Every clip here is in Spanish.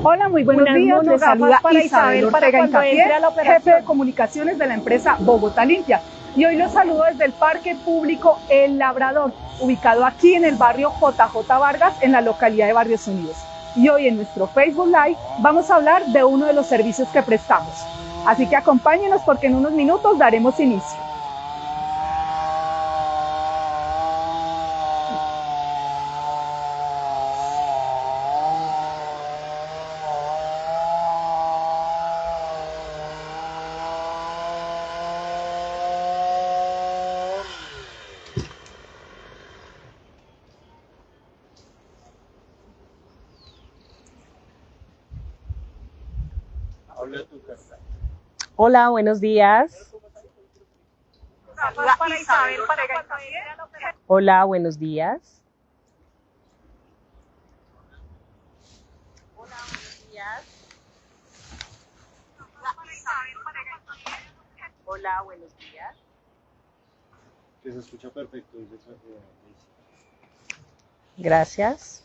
Hola, muy buenos días. Les saluda Isabel Ortega Incapié, jefe de comunicaciones de la empresa Bogotá Limpia. Y hoy los saludo desde el Parque Público El Labrador, ubicado aquí en el barrio JJ Vargas, en la localidad de Barrios Unidos. Y hoy en nuestro Facebook Live vamos a hablar de uno de los servicios que prestamos. Así que acompáñenos porque en unos minutos daremos inicio. Hola, buenos días. Hola, buenos días. Hola, buenos días. Que se escucha perfecto. Gracias.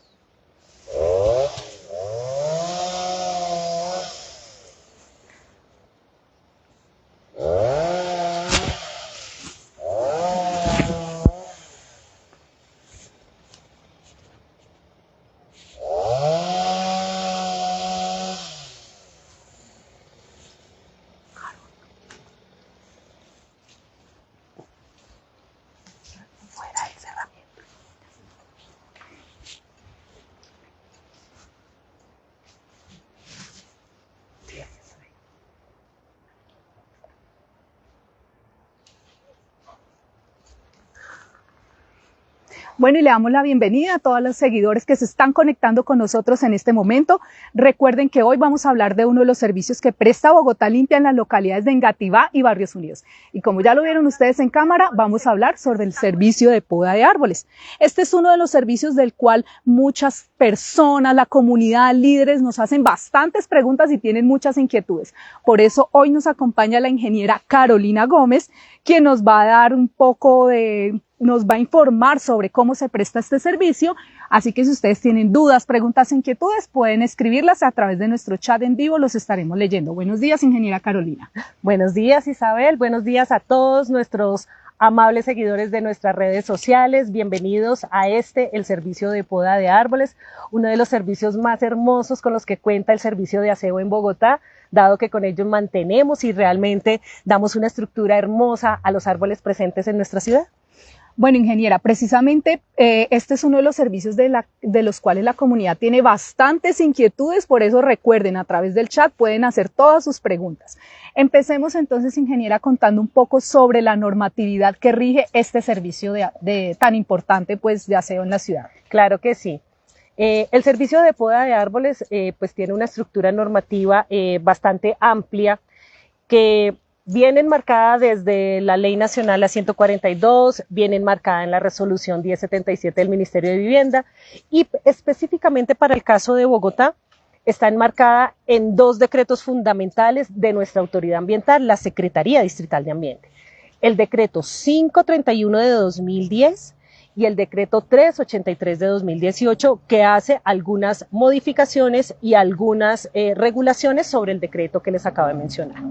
Bueno, y le damos la bienvenida a todos los seguidores que se están conectando con nosotros en este momento. Recuerden que hoy vamos a hablar de uno de los servicios que presta Bogotá Limpia en las localidades de Engativá y Barrios Unidos. Y como ya lo vieron ustedes en cámara, vamos a hablar sobre el servicio de poda de árboles. Este es uno de los servicios del cual muchas personas, la comunidad, líderes nos hacen bastantes preguntas y tienen muchas inquietudes. Por eso hoy nos acompaña la ingeniera Carolina Gómez, quien nos va a dar nos va a informar sobre cómo se presta este servicio, así que si ustedes tienen dudas, preguntas, inquietudes, pueden escribirlas a través de nuestro chat en vivo, los estaremos leyendo. Buenos días, ingeniera Carolina. Buenos días, Isabel. Buenos días a todos nuestros amables seguidores de nuestras redes sociales. Bienvenidos a el servicio de poda de árboles, uno de los servicios más hermosos con los que cuenta el servicio de aseo en Bogotá, dado que con ellos mantenemos y realmente damos una estructura hermosa a los árboles presentes en nuestra ciudad. Bueno, ingeniera, precisamente este es uno de los servicios de los cuales la comunidad tiene bastantes inquietudes, por eso recuerden, a través del chat pueden hacer todas sus preguntas. Empecemos entonces, ingeniera, contando un poco sobre la normatividad que rige este servicio tan importante pues, de aseo en la ciudad. Claro que sí. El servicio de poda de árboles pues tiene una estructura normativa bastante amplia que viene enmarcada desde la Ley Nacional la 142, viene enmarcada en la Resolución 1077 del Ministerio de Vivienda y específicamente para el caso de Bogotá está enmarcada en dos decretos fundamentales de nuestra autoridad ambiental, la Secretaría Distrital de Ambiente. El decreto 531 de 2010 y el decreto 383 de 2018 que hace algunas modificaciones y algunas regulaciones sobre el decreto que les acabo de mencionar.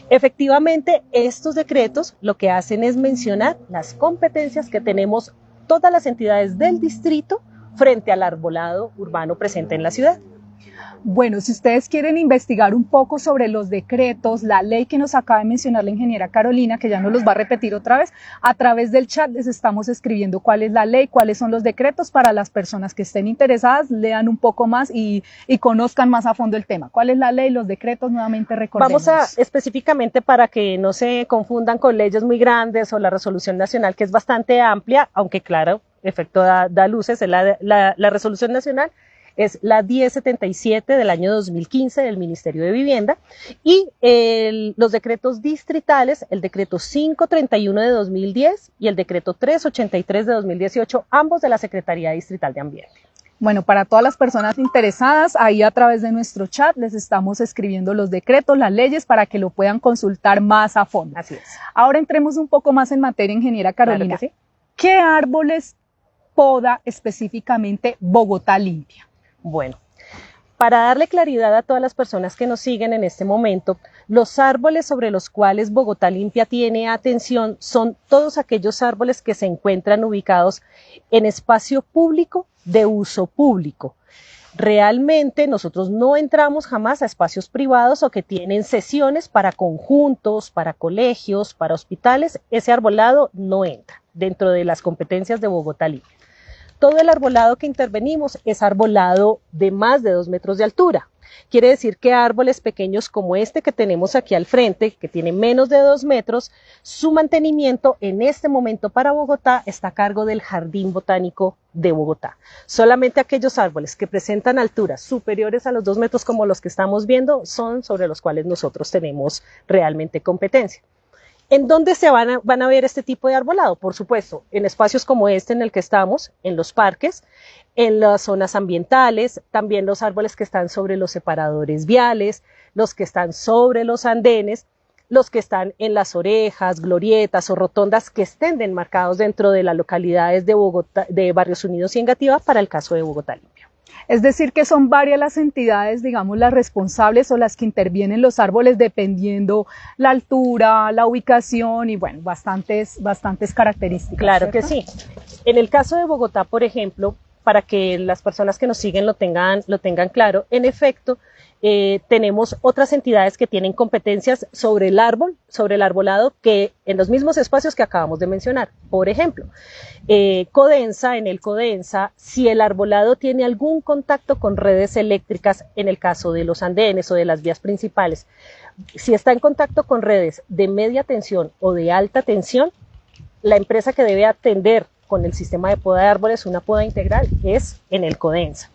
Efectivamente, estos decretos lo que hacen es mencionar las competencias que tenemos todas las entidades del distrito frente al arbolado urbano presente en la ciudad. Bueno, si ustedes quieren investigar un poco sobre los decretos, la ley que nos acaba de mencionar la ingeniera Carolina, que ya nos los va a repetir otra vez, a través del chat les estamos escribiendo cuál es la ley, cuáles son los decretos para las personas que estén interesadas, lean un poco más y conozcan más a fondo el tema. ¿Cuál es la ley, los decretos? Nuevamente recordemos. Vamos a, específicamente para que no se confundan con leyes muy grandes o la resolución nacional, que es bastante amplia, aunque claro, efecto da luces, es la resolución nacional. Es la 1077 del año 2015 del Ministerio de Vivienda y los decretos distritales, el decreto 531 de 2010 y el decreto 383 de 2018, ambos de la Secretaría Distrital de Ambiente. Bueno, para todas las personas interesadas, ahí a través de nuestro chat les estamos escribiendo los decretos, las leyes, para que lo puedan consultar más a fondo. Así es. Ahora entremos un poco más en materia, ingeniera Carolina. Claro que sí. ¿Qué árboles poda específicamente Bogotá Limpia? Bueno, Para darle claridad a todas las personas que nos siguen en este momento, los árboles sobre los cuales Bogotá Limpia tiene atención son todos aquellos árboles que se encuentran ubicados en espacio público de uso público. Realmente nosotros no entramos jamás a espacios privados o que tienen sesiones para conjuntos, para colegios, para hospitales. Ese arbolado no entra dentro de las competencias de Bogotá Limpia. Todo el arbolado que intervenimos es arbolado de más de 2 metros de altura. Quiere decir que árboles pequeños como este que tenemos aquí al frente, que tiene menos de 2 metros, su mantenimiento en este momento para Bogotá está a cargo del Jardín Botánico de Bogotá. Solamente aquellos árboles que presentan alturas superiores a los 2 metros como los que estamos viendo son sobre los cuales nosotros tenemos realmente competencia. ¿En dónde se van a ver este tipo de arbolado? Por supuesto, en espacios como este en el que estamos, en los parques, en las zonas ambientales, también los árboles que están sobre los separadores viales, los que están sobre los andenes, los que están en las orejas, glorietas o rotondas que estén enmarcados dentro de las localidades de Bogotá, de Barrios Unidos y Engativá para el caso de Bogotá Limpia. Es decir, que son varias las entidades, digamos, las responsables o las que intervienen los árboles dependiendo la altura, la ubicación y, bueno, bastantes características. Claro ¿cierto? que sí. En el caso de Bogotá, por ejemplo, para que las personas que nos siguen lo tengan claro, en efecto, tenemos otras entidades que tienen competencias sobre el arbolado, que en los mismos espacios que acabamos de mencionar. Por ejemplo, Codensa, en el Codensa, si el arbolado tiene algún contacto con redes eléctricas, en el caso de los andenes o de las vías principales, si está en contacto con redes de media tensión o de alta tensión, la empresa que debe atender con el sistema de poda de árboles una poda integral es en el Codensa.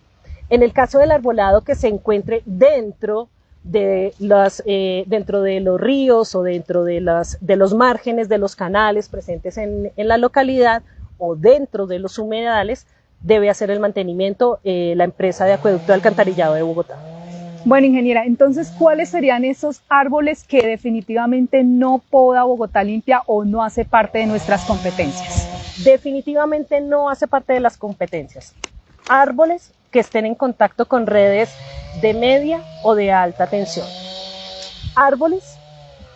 En el caso del arbolado que se encuentre dentro de los ríos o dentro de los márgenes de los canales presentes en la localidad o dentro de los humedales, debe hacer el mantenimiento la empresa de acueducto de alcantarillado de Bogotá. Bueno, ingeniera, entonces, ¿cuáles serían esos árboles que definitivamente no poda Bogotá Limpia o no hace parte de nuestras competencias? Definitivamente no hace parte de las competencias. Árboles que estén en contacto con redes de media o de alta tensión. Árboles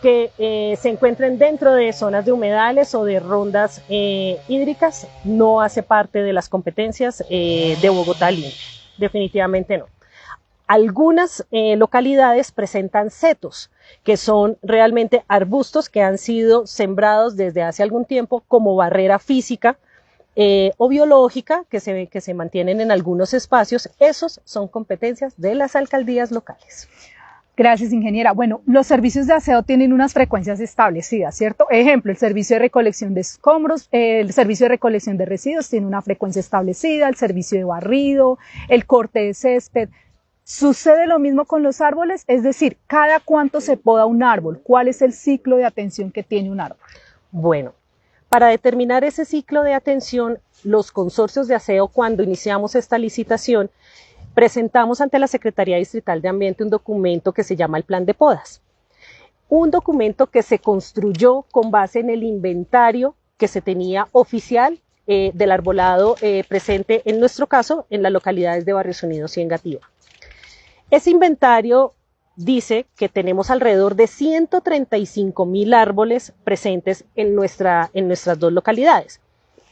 que se encuentren dentro de zonas de humedales o de rondas hídricas no hace parte de las competencias de Bogotá Limpia. Definitivamente no. Algunas localidades presentan setos, que son realmente arbustos que han sido sembrados desde hace algún tiempo como barrera física o biológica que se mantienen en algunos espacios. Esos son competencias de las alcaldías locales. Gracias, ingeniera. Bueno, los servicios de aseo tienen unas frecuencias establecidas, ¿cierto? Ejemplo, el servicio de recolección de escombros, el servicio de recolección de residuos tiene una frecuencia establecida, el servicio de barrido, el corte de césped. ¿Sucede lo mismo con los árboles? Es decir, ¿cada cuánto se poda un árbol? ¿Cuál es el ciclo de atención que tiene un árbol? Bueno, para determinar ese ciclo de atención, los consorcios de aseo, cuando iniciamos esta licitación, presentamos ante la Secretaría Distrital de Ambiente un documento que se llama el Plan de Podas. Un documento que se construyó con base en el inventario que se tenía oficial del arbolado presente, en nuestro caso, en las localidades de Barrios Unidos y Engativá. Ese inventario dice que tenemos alrededor de 135.000 árboles presentes en nuestras dos localidades.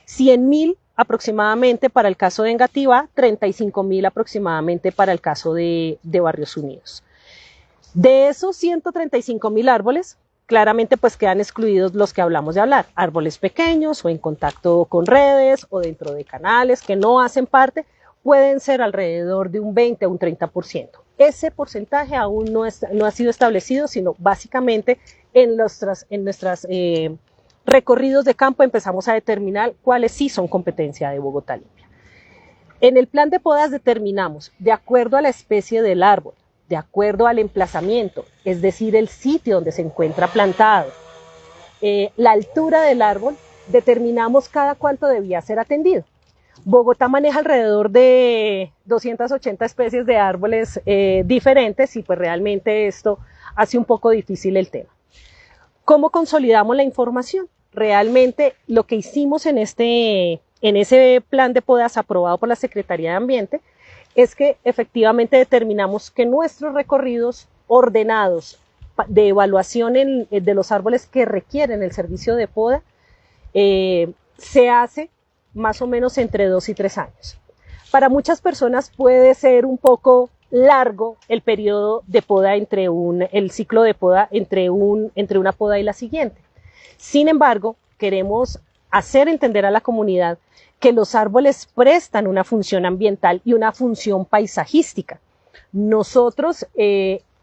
100.000 aproximadamente para el caso de Engativá, 35.000 aproximadamente para el caso de Barrios Unidos. De esos 135.000 árboles, claramente pues quedan excluidos los que hablamos de hablar, árboles pequeños o en contacto con redes o dentro de canales que no hacen parte, pueden ser alrededor de un 20 a un 30%. Ese porcentaje aún no ha sido establecido, sino básicamente en nuestras recorridos de campo empezamos a determinar cuáles sí son competencia de Bogotá Limpia. En el plan de podas determinamos, de acuerdo a la especie del árbol, de acuerdo al emplazamiento, es decir, el sitio donde se encuentra plantado, la altura del árbol, determinamos cada cuánto debía ser atendido. Bogotá maneja alrededor de 280 especies de árboles diferentes y pues realmente esto hace un poco difícil el tema. ¿Cómo consolidamos la información? Realmente lo que hicimos en ese plan de podas aprobado por la Secretaría de Ambiente es que efectivamente determinamos que nuestros recorridos ordenados de evaluación de los árboles que requieren el servicio de poda se hace más o menos entre 2 y 3 años. Para muchas personas puede ser un poco largo el periodo de poda el ciclo de poda entre una poda y la siguiente. Sin embargo, queremos hacer entender a la comunidad que los árboles prestan una función ambiental y una función paisajística. Nosotros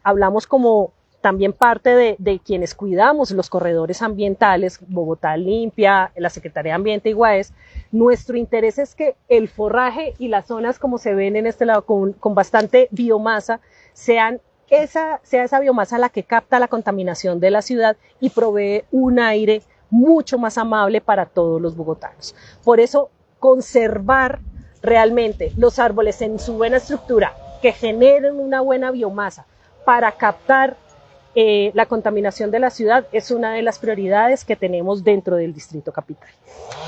hablamos como también parte de quienes cuidamos los corredores ambientales, Bogotá Limpia, la Secretaría de Ambiente y GUAES. Nuestro interés es que el forraje y las zonas, como se ven en este lado, con bastante biomasa, sea esa biomasa la que capta la contaminación de la ciudad y provee un aire mucho más amable para todos los bogotanos. Por eso, conservar realmente los árboles en su buena estructura, que generen una buena biomasa para captar la contaminación de la ciudad, es una de las prioridades que tenemos dentro del Distrito Capital.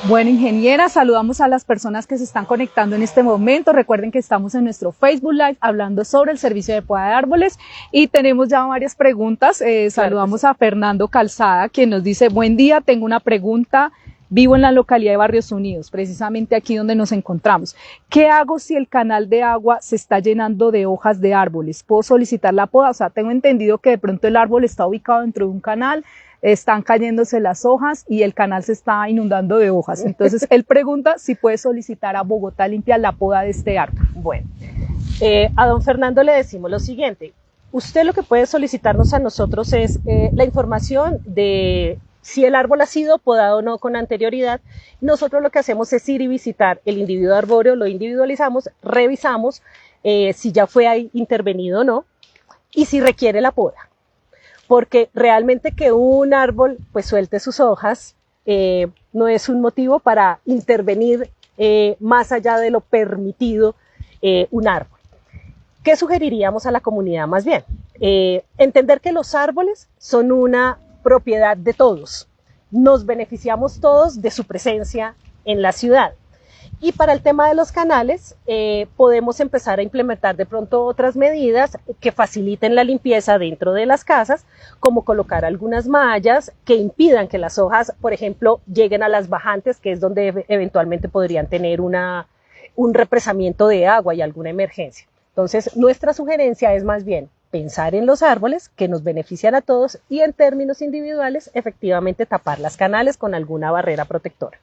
Bueno, ingeniera, saludamos a las personas que se están conectando en este momento. Recuerden que estamos en nuestro Facebook Live hablando sobre el servicio de poda de árboles y tenemos ya varias preguntas. Saludamos a Fernando Calzada, quien nos dice: buen día, tengo una pregunta. Vivo en la localidad de Barrios Unidos, precisamente aquí donde nos encontramos. ¿Qué hago si el canal de agua se está llenando de hojas de árboles? ¿Puedo solicitar la poda? O sea, tengo entendido que de pronto el árbol está ubicado dentro de un canal, están cayéndose las hojas y el canal se está inundando de hojas. Entonces, él pregunta si puede solicitar a Bogotá Limpia la poda de este árbol. Bueno, a don Fernando le decimos lo siguiente. Usted lo que puede solicitarnos a nosotros es la información de si el árbol ha sido podado o no con anterioridad. Nosotros lo que hacemos es ir y visitar el individuo arbóreo, lo individualizamos, revisamos si ya fue ahí intervenido o no y si requiere la poda. Porque realmente que un árbol pues suelte sus hojas no es un motivo para intervenir más allá de lo permitido un árbol. ¿Qué sugeriríamos a la comunidad más bien? Entender que los árboles son una propiedad de todos. Nos beneficiamos todos de su presencia en la ciudad. Y para el tema de los canales, podemos empezar a implementar de pronto otras medidas que faciliten la limpieza dentro de las casas, como colocar algunas mallas que impidan que las hojas, por ejemplo, lleguen a las bajantes, que es donde eventualmente podrían tener un represamiento de agua y alguna emergencia. Entonces, nuestra sugerencia es más bien pensar en los árboles que nos benefician a todos y en términos individuales, efectivamente tapar las canales con alguna barrera protectora.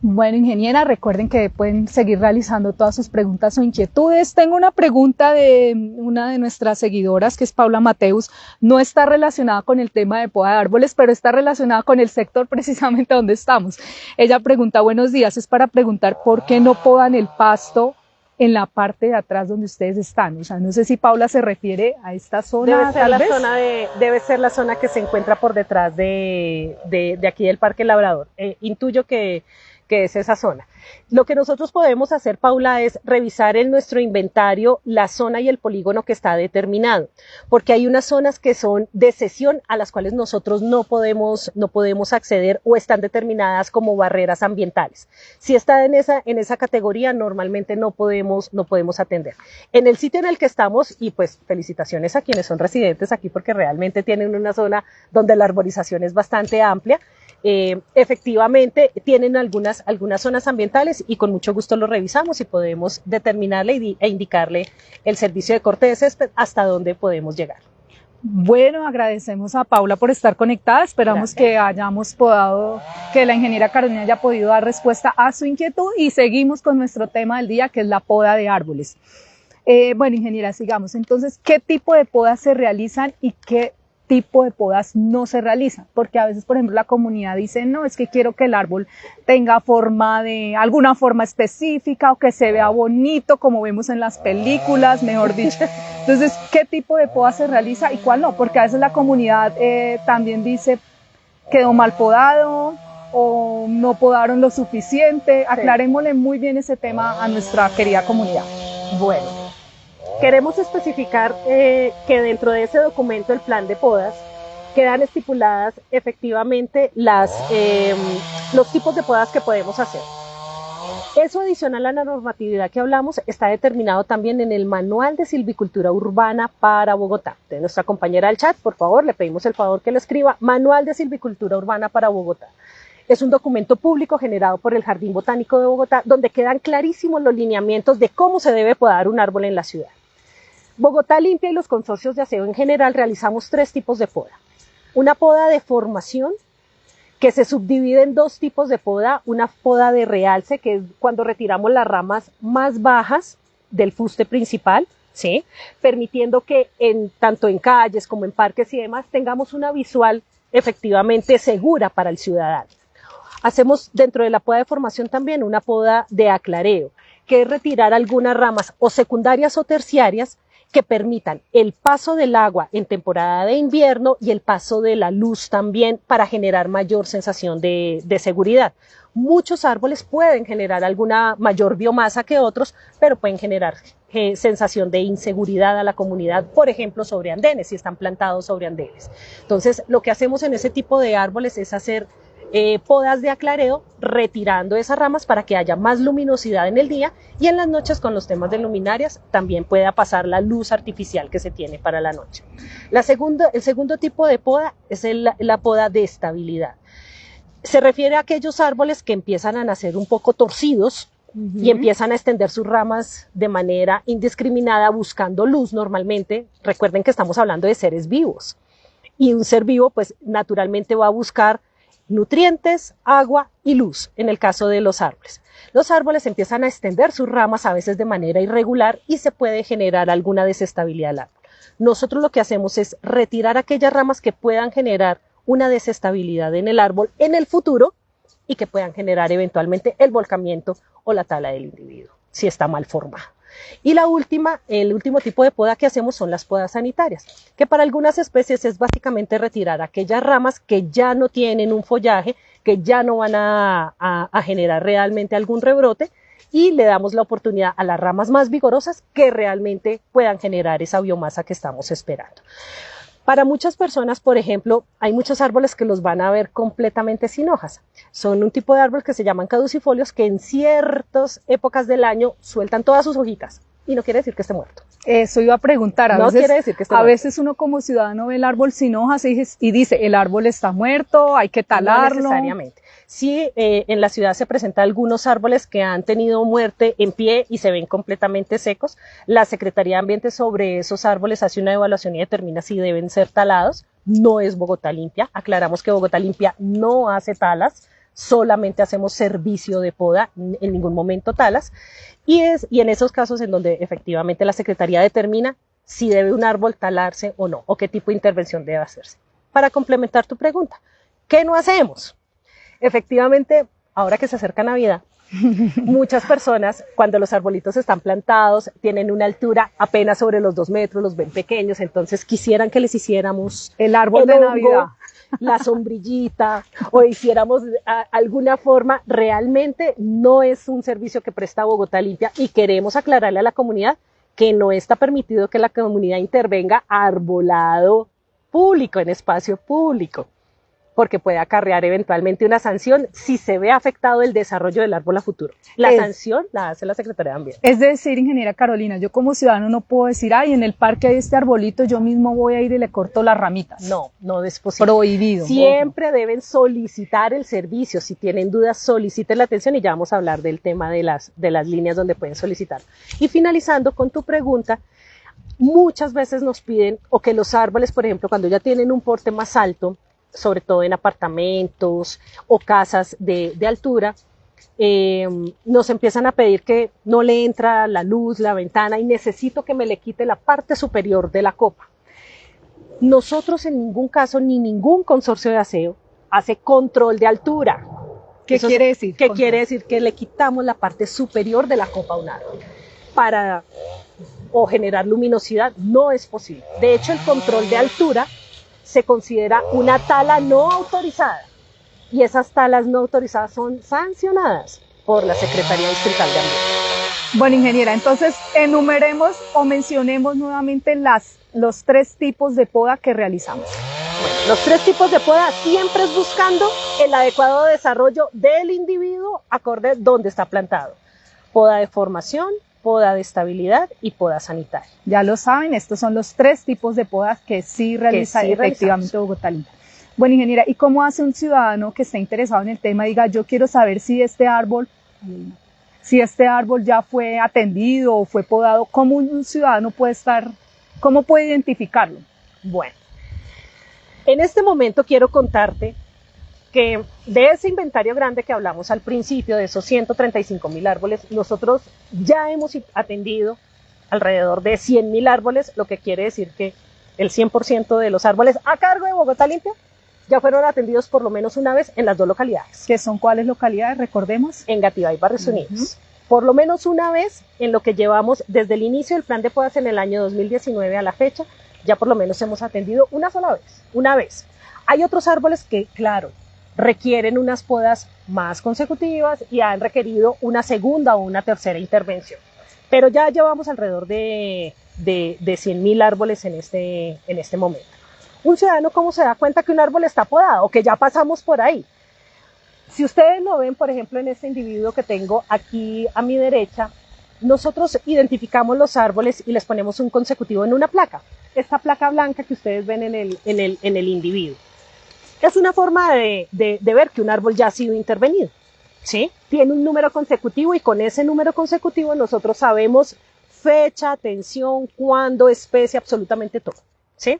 Bueno, ingeniera, recuerden que pueden seguir realizando todas sus preguntas o inquietudes. Tengo una pregunta de una de nuestras seguidoras, que es Paula Mateus. No está relacionada con el tema de poda de árboles, pero está relacionada con el sector precisamente donde estamos. Ella pregunta: buenos días, es para preguntar por qué no podan el pasto en la parte de atrás donde ustedes están. O sea, no sé si Paula se refiere a esta zona. Debe ser la zona que se encuentra por detrás de aquí del Parque Labrador. Intuyo que es esa zona. Lo que nosotros podemos hacer, Paula, es revisar en nuestro inventario la zona y el polígono que está determinado, porque hay unas zonas que son de cesión a las cuales nosotros no podemos acceder o están determinadas como barreras ambientales. Si está en esa categoría, normalmente no podemos atender. En el sitio en el que estamos, y pues felicitaciones a quienes son residentes aquí, porque realmente tienen una zona donde la arborización es bastante amplia. Efectivamente tienen algunas zonas ambientales y con mucho gusto lo revisamos y podemos determinarle e indicarle el servicio de corte de césped hasta dónde podemos llegar. Bueno, agradecemos a Paula por estar conectada. Esperamos que hayamos que la ingeniera Carolina haya podido dar respuesta a su inquietud y seguimos con nuestro tema del día, que es la poda de árboles. Bueno, ingeniera, sigamos. Entonces, ¿qué tipo de podas se realizan y qué tipo de podas no se realizan? Porque a veces, por ejemplo, la comunidad dice: no, es que quiero que el árbol tenga alguna forma específica o que se vea bonito, como vemos en las películas, mejor dicho. Entonces, ¿qué tipo de poda se realiza y cuál no? Porque a veces la comunidad también dice: quedó mal podado o no podaron lo suficiente. Aclarémosle muy bien ese tema a nuestra querida comunidad. Bueno, queremos especificar que dentro de ese documento, el plan de podas, quedan estipuladas efectivamente los tipos de podas que podemos hacer. Eso adicional a la normatividad que hablamos está determinado también en el Manual de Silvicultura Urbana para Bogotá. De nuestra compañera del chat, por favor, le pedimos el favor que lo escriba, Manual de Silvicultura Urbana para Bogotá. Es un documento público generado por el Jardín Botánico de Bogotá, donde quedan clarísimos los lineamientos de cómo se debe podar un árbol en la ciudad. Bogotá Limpia y los consorcios de aseo en general realizamos 3 tipos de poda. Una poda de formación, que se subdivide en 2 tipos de poda, una poda de realce, que es cuando retiramos las ramas más bajas del fuste principal, ¿sí? Permitiendo que tanto en calles como en parques y demás tengamos una visual efectivamente segura para el ciudadano. Hacemos dentro de la poda de formación también una poda de aclareo, que es retirar algunas ramas o secundarias o terciarias que permitan el paso del agua en temporada de invierno y el paso de la luz también para generar mayor sensación de seguridad. Muchos árboles pueden generar alguna mayor biomasa que otros, pero pueden generar sensación de inseguridad a la comunidad, por ejemplo, sobre andenes, si están plantados sobre andenes. Entonces, lo que hacemos en ese tipo de árboles es hacer podas de aclareo, retirando esas ramas para que haya más luminosidad en el día y en las noches con los temas de luminarias también pueda pasar la luz artificial que se tiene para la noche. El segundo tipo de poda es la poda de estabilidad. Se refiere a aquellos árboles que empiezan a nacer un poco torcidos y empiezan a extender sus ramas de manera indiscriminada buscando luz normalmente. Recuerden que estamos hablando de seres vivos y un ser vivo pues naturalmente va a buscar nutrientes, agua y luz en el caso de los árboles. Los árboles empiezan a extender sus ramas a veces de manera irregular y se puede generar alguna desestabilidad del árbol. Nosotros lo que hacemos es retirar aquellas ramas que puedan generar una desestabilidad en el árbol en el futuro y que puedan generar eventualmente el volcamiento o la tala del individuo, si está mal formado. Y el último tipo de poda que hacemos son las podas sanitarias, que para algunas especies es básicamente retirar aquellas ramas que ya no tienen un follaje, que ya no van a generar realmente algún rebrote y le damos la oportunidad a las ramas más vigorosas que realmente puedan generar esa biomasa que estamos esperando. Para muchas personas, por ejemplo, hay muchos árboles que los van a ver completamente sin hojas. Son un tipo de árbol que se llaman caducifolios que en ciertas épocas del año sueltan todas sus hojitas y no quiere decir que esté muerto. Eso iba a preguntar. No quiere decir que esté muerto. A veces uno como ciudadano ve el árbol sin hojas y dice, el árbol está muerto, hay que talarlo. No necesariamente. Sí, en la ciudad se presentan algunos árboles que han tenido muerte en pie y se ven completamente secos. La Secretaría de Ambiente sobre esos árboles hace una evaluación y determina si deben ser talados. No es Bogotá Limpia. Aclaramos que Bogotá Limpia no hace talas, solamente hacemos servicio de poda, en ningún momento talas. Y en esos casos en donde efectivamente la Secretaría determina si debe un árbol talarse o no, o qué tipo de intervención debe hacerse. Para complementar tu pregunta, ¿qué no hacemos? Efectivamente, ahora que se acerca Navidad, muchas personas, cuando los arbolitos están plantados, tienen una altura apenas sobre los 2 metros, los ven pequeños, entonces quisieran que les hiciéramos el árbol de Navidad, la sombrillita, o hiciéramos alguna forma. Realmente no es un servicio que presta Bogotá Limpia y queremos aclararle a la comunidad que no está permitido que la comunidad intervenga a arbolado público, en espacio público, porque puede acarrear eventualmente una sanción si se ve afectado el desarrollo del árbol a futuro. La sanción la hace la Secretaría de Ambiente. Es decir, ingeniera Carolina, yo como ciudadano no puedo decir, ay, en el parque hay este arbolito, yo mismo voy a ir y le corto las ramitas. No, no es posible. Prohibido. Siempre deben solicitar el servicio. Si tienen dudas, soliciten la atención y ya vamos a hablar del tema de las líneas donde pueden solicitar. Y finalizando con tu pregunta, muchas veces nos piden, o que los árboles, por ejemplo, cuando ya tienen un porte más alto, sobre todo en apartamentos o casas de altura, nos empiezan a pedir que no le entra la luz, la ventana, y necesito que me le quite la parte superior de la copa. Nosotros en ningún caso, ni ningún consorcio de aseo, hace control de altura. ¿Qué quiere decir? ¿Qué quiere decir? Que le quitamos la parte superior de la copa a un árbol o generar luminosidad. No es posible. De hecho, el control de altura se considera una tala no autorizada y esas talas no autorizadas son sancionadas por la Secretaría Distrital de Ambiente. Bueno, ingeniera, entonces enumeremos o mencionemos nuevamente los 3 tipos de poda que realizamos. Bueno, los 3 tipos de poda siempre es buscando el adecuado desarrollo del individuo acorde a donde está plantado. Poda de formación, poda de estabilidad y poda sanitaria. Ya lo saben, estos son los 3 tipos de podas que sí realiza efectivamente Bogotá Limpia. Bueno, ingeniera, ¿y cómo hace un ciudadano que esté interesado en el tema y diga, yo quiero saber si este árbol ya fue atendido o fue podado? ¿Cómo un ciudadano cómo puede identificarlo? Bueno, en este momento quiero contarte que de ese inventario grande que hablamos al principio, de esos 135.000 árboles, nosotros ya hemos atendido alrededor de 100.000 árboles, lo que quiere decir que el 100% de los árboles a cargo de Bogotá Limpia ya fueron atendidos por lo menos una vez en las 2 localidades. ¿Qué son cuáles localidades? Recordemos. Engativá y Barrios Unidos. Por lo menos una vez en lo que llevamos desde el inicio del plan de podas en el año 2019 a la fecha, ya por lo menos hemos atendido una vez. Hay otros árboles que, claro, requieren unas podas más consecutivas y han requerido una segunda o una tercera intervención. Pero ya llevamos alrededor de 100.000 árboles en este momento. Un ciudadano, ¿cómo se da cuenta que un árbol está podado o que ya pasamos por ahí? Si ustedes lo ven, por ejemplo, en este individuo que tengo aquí a mi derecha, nosotros identificamos los árboles y les ponemos un consecutivo en una placa. Esta placa blanca que ustedes ven en el individuo. Es una forma de ver que un árbol ya ha sido intervenido, ¿sí? Tiene un número consecutivo y con ese número consecutivo nosotros sabemos fecha, tensión, cuándo, especie, absolutamente todo, ¿sí?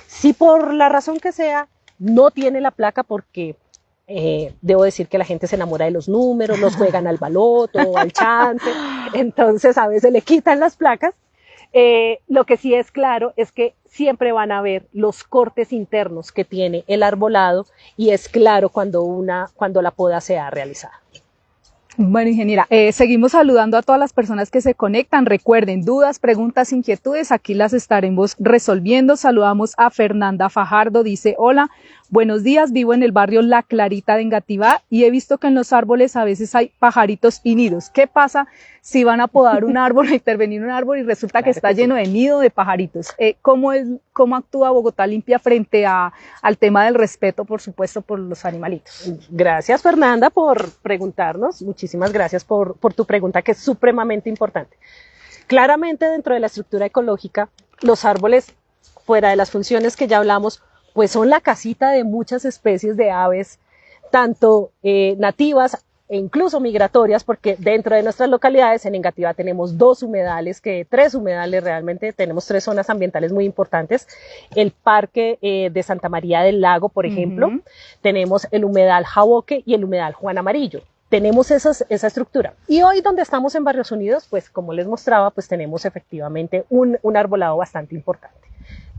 Si por la razón que sea no tiene la placa porque debo decir que la gente se enamora de los números, los juegan al baloto, al chance, entonces a veces le quitan las placas. Lo que sí es claro es que siempre van a ver los cortes internos que tiene el arbolado y es claro cuando la poda se ha realizado. Bueno, ingeniera, seguimos saludando a todas las personas que se conectan. Recuerden, dudas, preguntas, inquietudes, aquí las estaremos resolviendo. Saludamos a Fernanda Fajardo, dice, hola, buenos días, vivo en el barrio La Clarita de Engativá y he visto que en los árboles a veces hay pajaritos y nidos. ¿Qué pasa si van a podar un árbol, a intervenir un árbol y resulta que está lleno de nido de pajaritos? ¿Cómo actúa Bogotá Limpia frente al tema del respeto, por supuesto, por los animalitos? Gracias, Fernanda, por preguntarnos. Muchísimas gracias por tu pregunta, que es supremamente importante. Claramente, dentro de la estructura ecológica, los árboles, fuera de las funciones que ya hablamos, pues son la casita de muchas especies de aves, tanto nativas e incluso migratorias, porque dentro de nuestras localidades, en Engativá tenemos 3 humedales realmente, tenemos 3 zonas ambientales muy importantes. El Parque de Santa María del Lago, por ejemplo, tenemos el humedal Jaboque y el humedal Juan Amarillo. Tenemos esa estructura. Y hoy donde estamos en Barrios Unidos, pues como les mostraba, pues tenemos efectivamente un arbolado bastante importante.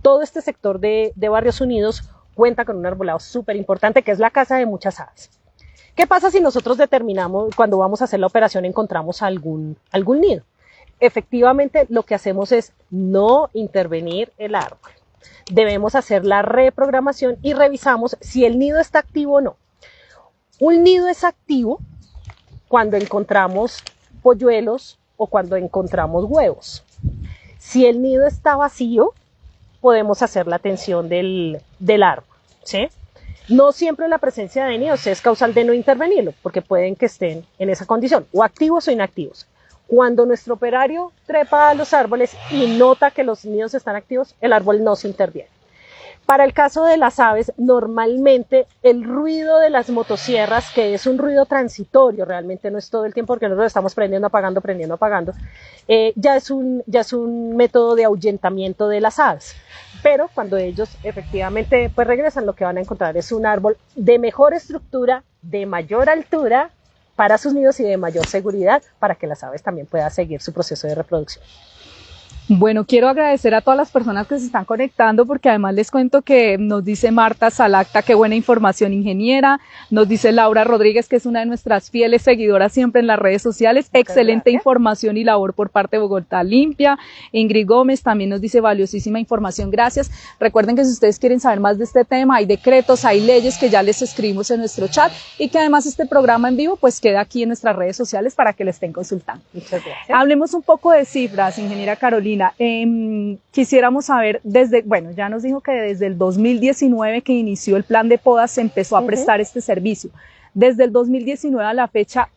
Todo este sector de Barrios Unidos cuenta con un arbolado súper importante que es la casa de muchas aves. ¿Qué pasa si nosotros determinamos, cuando vamos a hacer la operación, encontramos algún nido? Efectivamente, lo que hacemos es no intervenir el árbol. Debemos hacer la reprogramación y revisamos si el nido está activo o no. Un nido es activo cuando encontramos polluelos o cuando encontramos huevos. Si el nido está vacío, podemos hacer la atención del árbol, ¿sí? No siempre la presencia de nidos es causal de no intervenirlo, porque pueden que estén en esa condición, o activos o inactivos. Cuando nuestro operario trepa a los árboles y nota que los nidos están activos, el árbol no se interviene. Para el caso de las aves, normalmente el ruido de las motosierras, que es un ruido transitorio, realmente no es todo el tiempo porque nosotros estamos prendiendo, apagando, ya es un método de ahuyentamiento de las aves. Pero cuando ellos efectivamente pues regresan, lo que van a encontrar es un árbol de mejor estructura, de mayor altura para sus nidos y de mayor seguridad para que las aves también puedan seguir su proceso de reproducción. Bueno, quiero agradecer a todas las personas que se están conectando porque además les cuento que nos dice Marta Salacta, qué buena información, ingeniera. Nos dice Laura Rodríguez, que es una de nuestras fieles seguidoras siempre en las redes sociales. Excelente información y labor por parte de Bogotá Limpia. Ingrid Gómez también nos dice valiosísima información, gracias. Recuerden que si ustedes quieren saber más de este tema, hay decretos, hay leyes que ya les escribimos en nuestro chat y que además este programa en vivo pues queda aquí en nuestras redes sociales para que lo estén consultando. Muchas gracias. Hablemos un poco de cifras, ingeniera Carolina. Carolina, quisiéramos saber bueno, ya nos dijo que desde el 2019 que inició el plan de podas se empezó a prestar este servicio. Desde el 2019 a la fecha,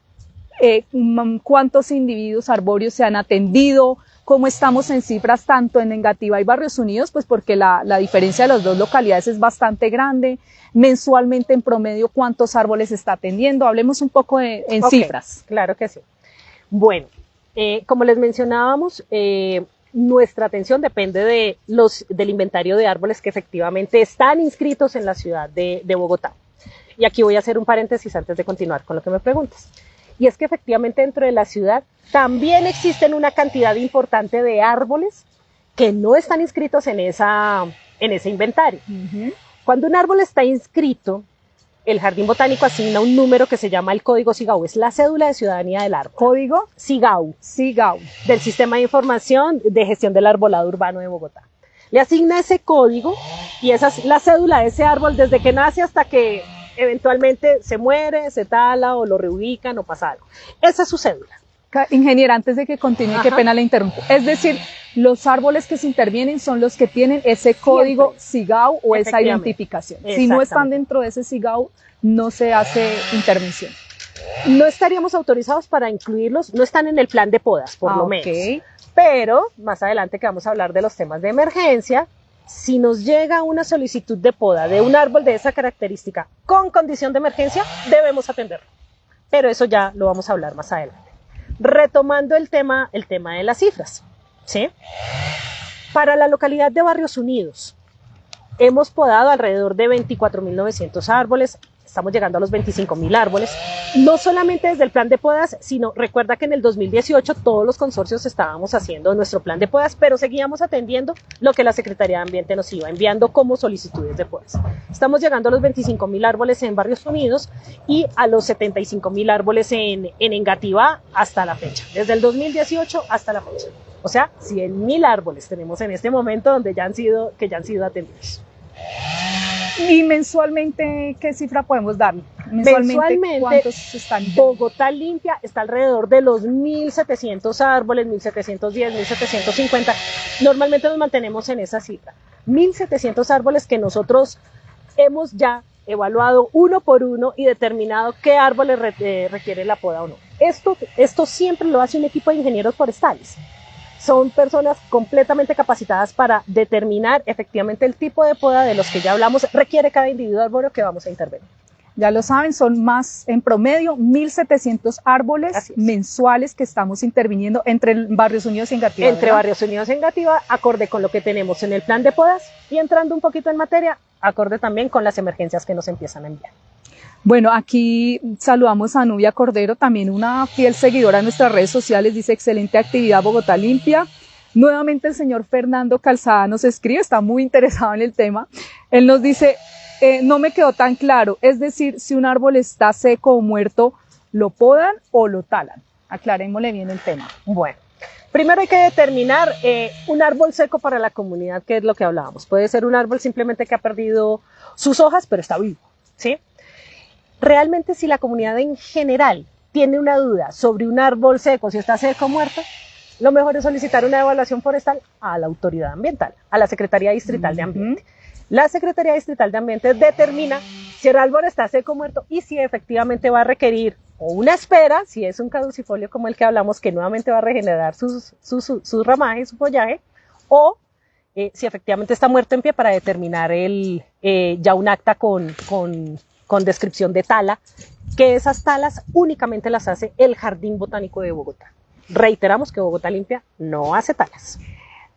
¿cuántos individuos arbóreos se han atendido? ¿Cómo estamos en cifras tanto en Engativá y Barrios Unidos? Pues porque la diferencia de las dos localidades es bastante grande. Mensualmente, en promedio, ¿cuántos árboles está atendiendo? Hablemos un poco en cifras. Claro que sí. Bueno, como les mencionábamos, nuestra atención depende del inventario de árboles que efectivamente están inscritos en la ciudad de Bogotá. Y aquí voy a hacer un paréntesis antes de continuar con lo que me preguntas. Y es que efectivamente dentro de la ciudad también existen una cantidad importante de árboles que no están inscritos en ese inventario. Cuando un árbol está inscrito, el Jardín Botánico asigna un número que se llama el Código SIGAU, es la cédula de ciudadanía del árbol. ¿Código? SIGAU. SIGAU. Del Sistema de Información de Gestión del Arbolado Urbano de Bogotá. Le asigna ese código y esa es la cédula de ese árbol desde que nace hasta que eventualmente se muere, se tala o lo reubican o pasa algo. Esa es su cédula. Ingeniera, antes de que continúe, qué pena la interrumpo. Es decir, los árboles que se intervienen son los que tienen ese código SIGAU o esa identificación. Si no están dentro de ese SIGAU, no se hace intervención. No estaríamos autorizados para incluirlos, no están en el plan de podas, por lo menos. Pero más adelante que vamos a hablar de los temas de emergencia, si nos llega una solicitud de poda de un árbol de esa característica con condición de emergencia, debemos atenderlo. Pero eso ya lo vamos a hablar más adelante. Retomando el tema de las cifras, ¿sí? Para la localidad de Barrios Unidos, hemos podado alrededor de 24.900 árboles, estamos llegando a los 25.000 árboles, no solamente desde el plan de podas, sino recuerda que en el 2018 todos los consorcios estábamos haciendo nuestro plan de podas, pero seguíamos atendiendo lo que la Secretaría de Ambiente nos iba enviando como solicitudes de podas. Estamos llegando a los 25.000 árboles en Barrios Unidos y a los 75.000 árboles en Engativá hasta la fecha, desde el 2018 hasta la fecha. O sea, 100.000 árboles tenemos en este momento donde ya han sido atendidos. ¿Y mensualmente qué cifra podemos dar? Mensualmente ¿cuántos están? Bogotá Limpia está alrededor de los 1.700 árboles, 1.710, 1.750. Normalmente nos mantenemos en esa cifra. 1.700 árboles que nosotros hemos ya evaluado uno por uno y determinado qué árboles requiere la poda o no. Esto siempre lo hace un equipo de ingenieros forestales. Son personas completamente capacitadas para determinar efectivamente el tipo de poda de los que ya hablamos requiere cada individuo arbóreo que vamos a intervenir. Ya lo saben, son más en promedio 1.700 árboles mensuales que estamos interviniendo entre Barrios Unidos y Engativá. Entre Barrios Unidos y Engativá, acorde con lo que tenemos en el plan de podas y entrando un poquito en materia, acorde también con las emergencias que nos empiezan a enviar. Bueno, aquí saludamos a Nubia Cordero, también una fiel seguidora de nuestras redes sociales, dice excelente actividad Bogotá Limpia. Nuevamente el señor Fernando Calzada nos escribe, está muy interesado en el tema. Él nos dice, no me quedó tan claro, es decir, si un árbol está seco o muerto, ¿lo podan o lo talan? Aclarémosle bien el tema. Bueno, primero hay que determinar un árbol seco para la comunidad, que es lo que hablábamos. Puede ser un árbol simplemente que ha perdido sus hojas, pero está vivo, ¿sí? Realmente si la comunidad en general tiene una duda sobre un árbol seco, si está seco o muerto, lo mejor es solicitar una evaluación forestal a la autoridad ambiental, a la Secretaría Distrital de Ambiente. La Secretaría Distrital de Ambiente determina si el árbol está seco o muerto y si efectivamente va a requerir o una espera, si es un caducifolio como el que hablamos, que nuevamente va a regenerar sus ramajes, su follaje, o si efectivamente está muerto en pie para determinar ya un acta con descripción de tala, que esas talas únicamente las hace el Jardín Botánico de Bogotá. Reiteramos que Bogotá Limpia no hace talas.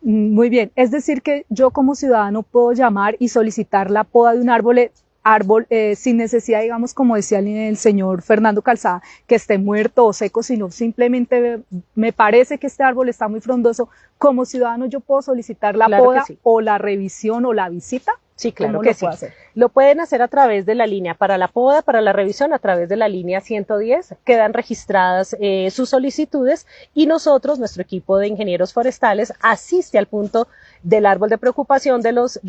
Muy bien, es decir que yo como ciudadano puedo llamar y solicitar la poda de un árbol sin necesidad, digamos, como decía el señor Fernando Calzada, que esté muerto o seco, sino simplemente me parece que este árbol está muy frondoso. Como ciudadano yo puedo solicitar la poda o la revisión o la visita. Sí, claro que sí. Lo pueden hacer a través de la línea para la poda, para la revisión, a través de la línea 110. Quedan registradas sus solicitudes y nosotros, nuestro equipo de ingenieros forestales, asiste al punto del árbol de preocupación de los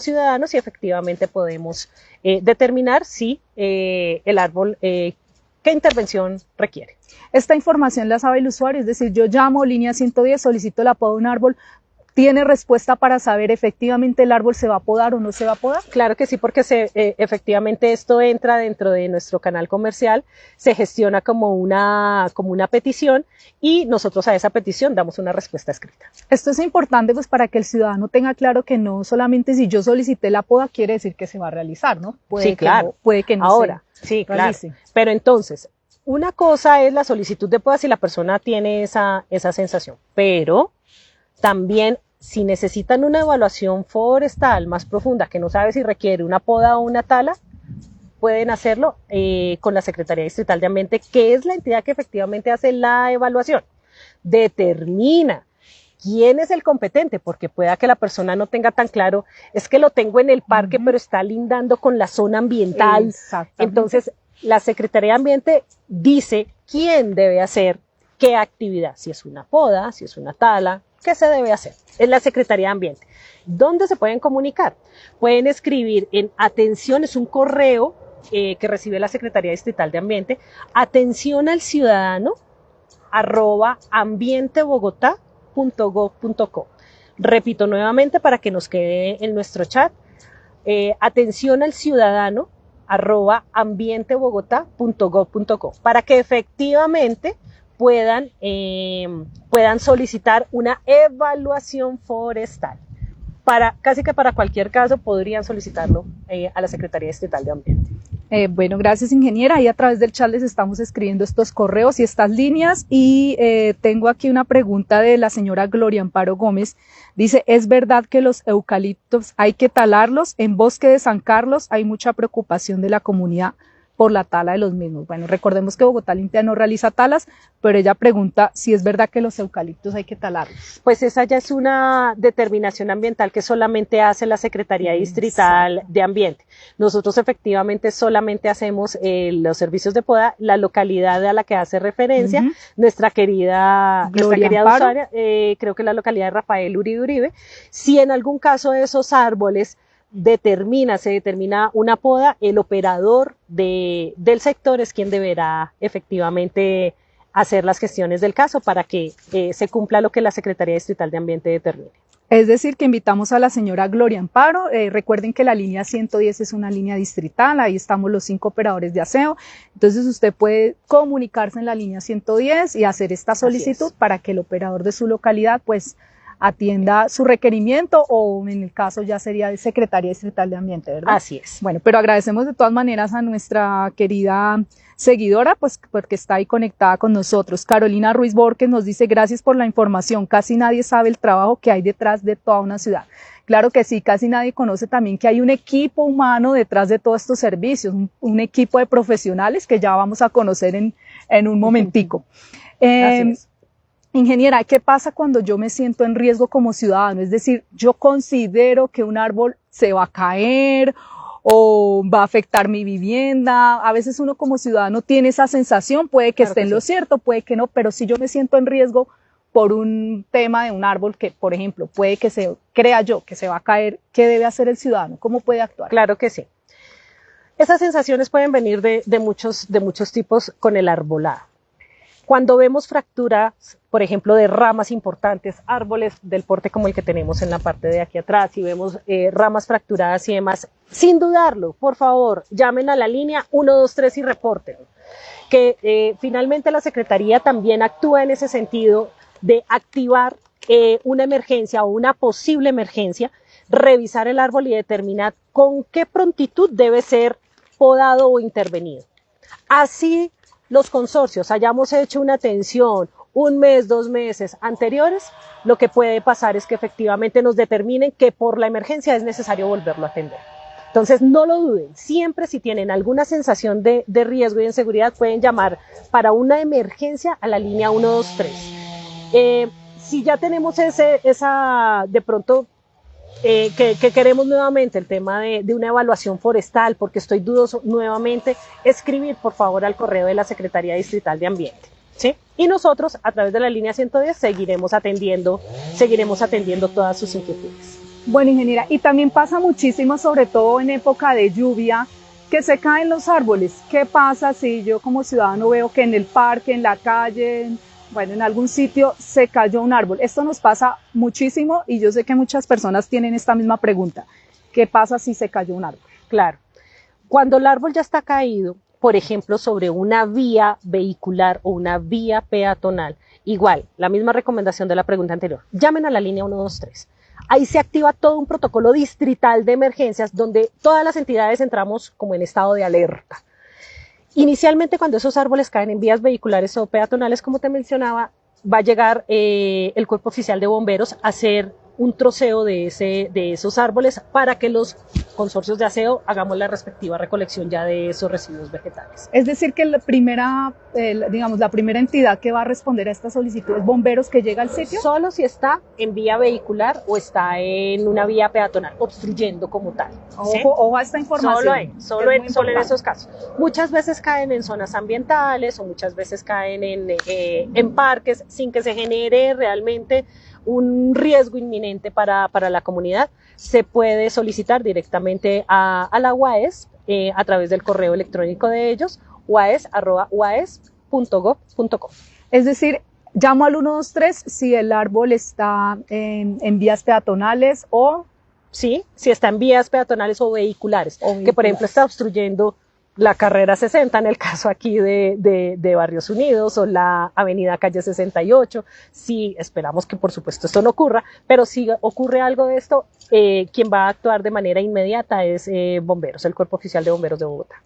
ciudadanos y efectivamente podemos determinar si el árbol qué intervención requiere. Esta información la sabe el usuario, es decir, yo llamo línea 110, solicito la poda de un árbol, ¿tiene respuesta para saber efectivamente el árbol se va a podar o no se va a podar? Claro que sí, porque efectivamente esto entra dentro de nuestro canal comercial, se gestiona como una petición y nosotros a esa petición damos una respuesta escrita. Esto es importante pues para que el ciudadano tenga claro que no solamente si yo solicité la poda quiere decir que se va a realizar, ¿no? Sí, claro. Puede que no Ahora, se sí, realice. claro. Pero entonces, una cosa es la solicitud de poda si la persona tiene esa sensación, pero también si necesitan una evaluación forestal más profunda que no sabe si requiere una poda o una tala, pueden hacerlo con la Secretaría Distrital de Ambiente, que es la entidad que efectivamente hace la evaluación. Determina quién es el competente, porque pueda que la persona no tenga tan claro, es que lo tengo en el parque, pero está lindando con la zona ambiental. Entonces, la Secretaría de Ambiente dice quién debe hacer qué actividad, si es una poda, si es una tala, qué se debe hacer. Es la Secretaría de Ambiente. ¿Dónde se pueden comunicar? Pueden escribir en atención, es un correo que recibe la Secretaría Distrital de Ambiente, atención al ciudadano @ambientebogotá.gov.co. Repito nuevamente para que nos quede en nuestro chat, atención al ciudadano @ambientebogotá.gov.co, para que efectivamente puedan solicitar una evaluación forestal. Casi que para cualquier caso podrían solicitarlo a la Secretaría Distrital de Ambiente. Bueno, gracias ingeniera. Ahí a través del chat les estamos escribiendo estos correos y estas líneas y tengo aquí una pregunta de la señora Gloria Amparo Gómez. Dice, ¿es verdad que los eucaliptos hay que talarlos? En Bosque de San Carlos hay mucha preocupación de la comunidad por la tala de los mismos. Bueno, recordemos que Bogotá Limpia no realiza talas, pero ella pregunta si es verdad que los eucaliptos hay que talarlos. Pues esa ya es una determinación ambiental que solamente hace la Secretaría Distrital de Ambiente. Nosotros efectivamente solamente hacemos los servicios de poda, la localidad a la que hace referencia, nuestra querida usuaria, creo que la localidad de Rafael Uribe. Si en algún caso de esos árboles se determina una poda, el operador del sector es quien deberá efectivamente hacer las gestiones del caso para que se cumpla lo que la Secretaría Distrital de Ambiente determine. Es decir, que invitamos a la señora Gloria Amparo. Recuerden que la línea 110 es una línea distrital, ahí estamos los 5 operadores de aseo. Entonces usted puede comunicarse en la línea 110 y hacer esta solicitud para que el operador de su localidad pues atienda su requerimiento o en el caso ya sería de Secretaría Distrital de Ambiente, ¿verdad? Así es. Bueno, pero agradecemos de todas maneras a nuestra querida seguidora, pues porque está ahí conectada con nosotros. Carolina Ruiz Borges nos dice, gracias por la información, casi nadie sabe el trabajo que hay detrás de toda una ciudad. Claro que sí, casi nadie conoce también que hay un equipo humano detrás de todos estos servicios, un equipo de profesionales que ya vamos a conocer en un momentico. Así es. Ingeniera, ¿qué pasa cuando yo me siento en riesgo como ciudadano? Es decir, yo considero que un árbol se va a caer o va a afectar mi vivienda. A veces uno como ciudadano tiene esa sensación, puede que esté en lo cierto, puede que no, pero si yo me siento en riesgo por un tema de un árbol que, por ejemplo, puede que crea yo que se va a caer, ¿qué debe hacer el ciudadano? ¿Cómo puede actuar? Claro que sí. Esas sensaciones pueden venir de muchos tipos con el arbolado. Cuando vemos fracturas, por ejemplo, de ramas importantes, árboles del porte como el que tenemos en la parte de aquí atrás, y vemos ramas fracturadas y demás, sin dudarlo, por favor, llamen a la línea 123 y reporten. Que finalmente la Secretaría también actúa en ese sentido de activar una emergencia o una posible emergencia, revisar el árbol y determinar con qué prontitud debe ser podado o intervenido. Así los consorcios hayamos hecho una atención 1 mes, 2 meses anteriores, lo que puede pasar es que efectivamente nos determinen que por la emergencia es necesario volverlo a atender. Entonces no lo duden, siempre si tienen alguna sensación de riesgo y de inseguridad pueden llamar para una emergencia a la línea 123. Si ya tenemos de pronto que queremos nuevamente el tema de una evaluación forestal, porque estoy dudoso, nuevamente escribir por favor al correo de la Secretaría Distrital de Ambiente, ¿sí? Y nosotros a través de la línea 110 seguiremos atendiendo todas sus inquietudes. Bueno, ingeniera, y también pasa muchísimo, sobre todo en época de lluvia, Que se caen los árboles. ¿Qué pasa si yo como ciudadano veo que en el parque, en la calle, bueno, en algún sitio se cayó un árbol? Esto nos pasa muchísimo y yo sé que muchas personas tienen esta misma pregunta. ¿Qué pasa si se cayó un árbol? Claro. Cuando el árbol ya está caído, por ejemplo, sobre una vía vehicular o una vía peatonal, igual, la misma recomendación de la pregunta anterior, llamen a la línea 123. Ahí se activa todo un protocolo distrital de emergencias donde todas las entidades entramos como en estado de alerta. Inicialmente, cuando esos árboles caen en vías vehiculares o peatonales, como te mencionaba, va a llegar el Cuerpo Oficial de Bomberos a hacer un troceo de esos árboles para que los consorcios de aseo hagamos la respectiva recolección ya de esos residuos vegetales. Es decir, que la primera entidad que va a responder a esta solicitud es bomberos que llega al sitio. Solo si está en vía vehicular o está en una vía peatonal, obstruyendo como tal. ¿Sí? Ojo a esta información. Solo en esos casos. Muchas veces caen en zonas ambientales o muchas veces caen en parques sin que se genere realmente un riesgo inminente para la comunidad. Se puede solicitar directamente a la UAES a través del correo electrónico de ellos, uaes@uaes.gov.co. Es decir, llamo al 123 si el árbol está en vías peatonales o... Sí, si está en vías peatonales o vehiculares, que por ejemplo está obstruyendo la carrera 60 en el caso aquí de Barrios Unidos o la avenida calle 68. Sí, esperamos que por supuesto esto no ocurra, pero si ocurre algo de esto, quien va a actuar de manera inmediata es Bomberos, el Cuerpo Oficial de Bomberos de Bogotá.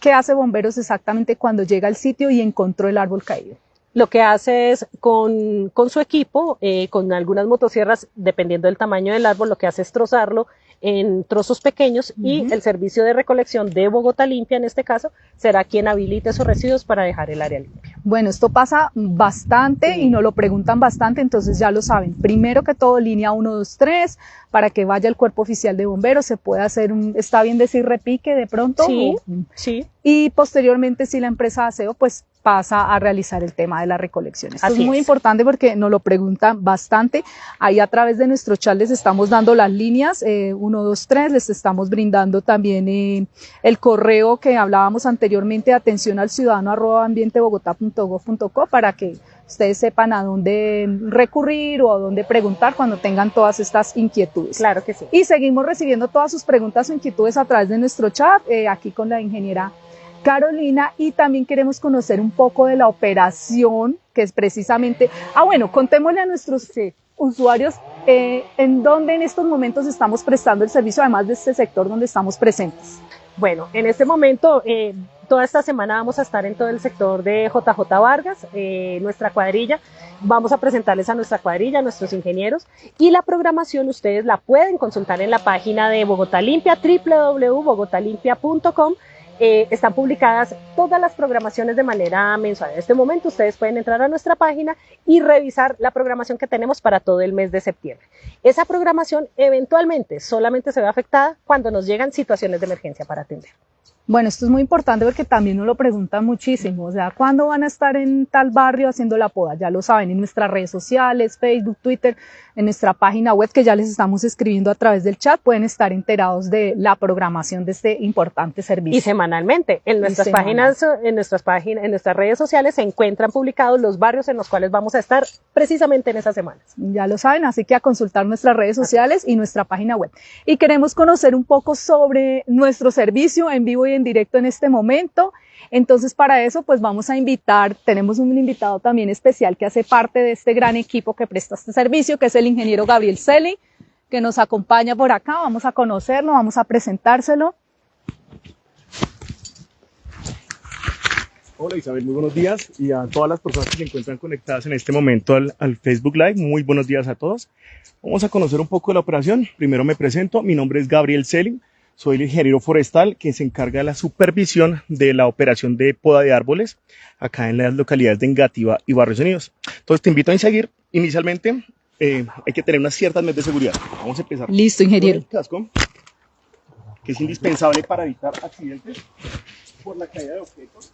¿Qué hace Bomberos exactamente cuando llega al sitio y encontró el árbol caído? Lo que hace es con su equipo, con algunas motosierras, dependiendo del tamaño del árbol, lo que hace es trozarlo en trozos pequeños y el servicio de recolección de Bogotá Limpia, en este caso, será quien habilite esos residuos para dejar el área limpia. Bueno, esto pasa bastante y nos lo preguntan bastante, entonces ya lo saben. Primero que todo, línea 123, para que vaya el Cuerpo Oficial de Bomberos, se puede hacer ¿está bien decir repique de pronto? Sí, sí. Y posteriormente, si la empresa de aseo, pues pasa a realizar el tema de la recolección. Esto es muy importante porque nos lo preguntan bastante. Ahí a través de nuestro chat les estamos dando las líneas 123, les estamos brindando también el correo que hablábamos anteriormente, atención al ciudadano @ambientebogotá.gov.co, para que ustedes sepan a dónde recurrir o a dónde preguntar cuando tengan todas estas inquietudes. Claro que sí. Y seguimos recibiendo todas sus preguntas o inquietudes a través de nuestro chat, aquí con la ingeniera Carolina, y también queremos conocer un poco de la operación, que es precisamente, contémosle a nuestros usuarios en dónde en estos momentos estamos prestando el servicio, además de este sector donde estamos presentes. Bueno, en este momento, toda esta semana vamos a estar en todo el sector de JJ Vargas, nuestra cuadrilla. Vamos a presentarles a nuestra cuadrilla, a nuestros ingenieros, y la programación ustedes la pueden consultar en la página de Bogotá Limpia, www.bogotalimpia.com. Están publicadas todas las programaciones de manera mensual. En este momento ustedes pueden entrar a nuestra página y revisar la programación que tenemos para todo el mes de septiembre. Esa programación eventualmente solamente se ve afectada cuando nos llegan situaciones de emergencia para atender. Bueno, esto es muy importante porque también nos lo preguntan muchísimo, o sea, ¿cuándo van a estar en tal barrio haciendo la poda? Ya lo saben, en nuestras redes sociales, Facebook, Twitter, en nuestra página web que ya les estamos escribiendo a través del chat, pueden estar enterados de la programación de este importante servicio. Y semanalmente, en nuestras páginas, en nuestras redes sociales se encuentran publicados los barrios en los cuales vamos a estar precisamente en esas semanas. Ya lo saben, así que a consultar nuestras redes sociales y nuestra página web. Y queremos conocer un poco sobre nuestro servicio en vivo y en directo en este momento. Entonces, para eso, pues vamos a tenemos un invitado también especial que hace parte de este gran equipo que presta este servicio, que es el ingeniero Gabriel Selling, que nos acompaña por acá. Vamos a conocerlo, vamos a presentárselo. Hola Isabel, muy buenos días, y a todas las personas que se encuentran conectadas en este momento al Facebook Live, muy buenos días a todos. Vamos a conocer un poco de la operación. Primero me presento, mi nombre es Gabriel Selling. Soy el ingeniero forestal que se encarga de la supervisión de la operación de poda de árboles acá en las localidades de Engativá y Barrios Unidos. Entonces te invito a seguir. Inicialmente hay que tener unas ciertas medidas de seguridad. Vamos a empezar. Listo, ingeniero. Con el casco, que es indispensable para evitar accidentes por la caída de objetos.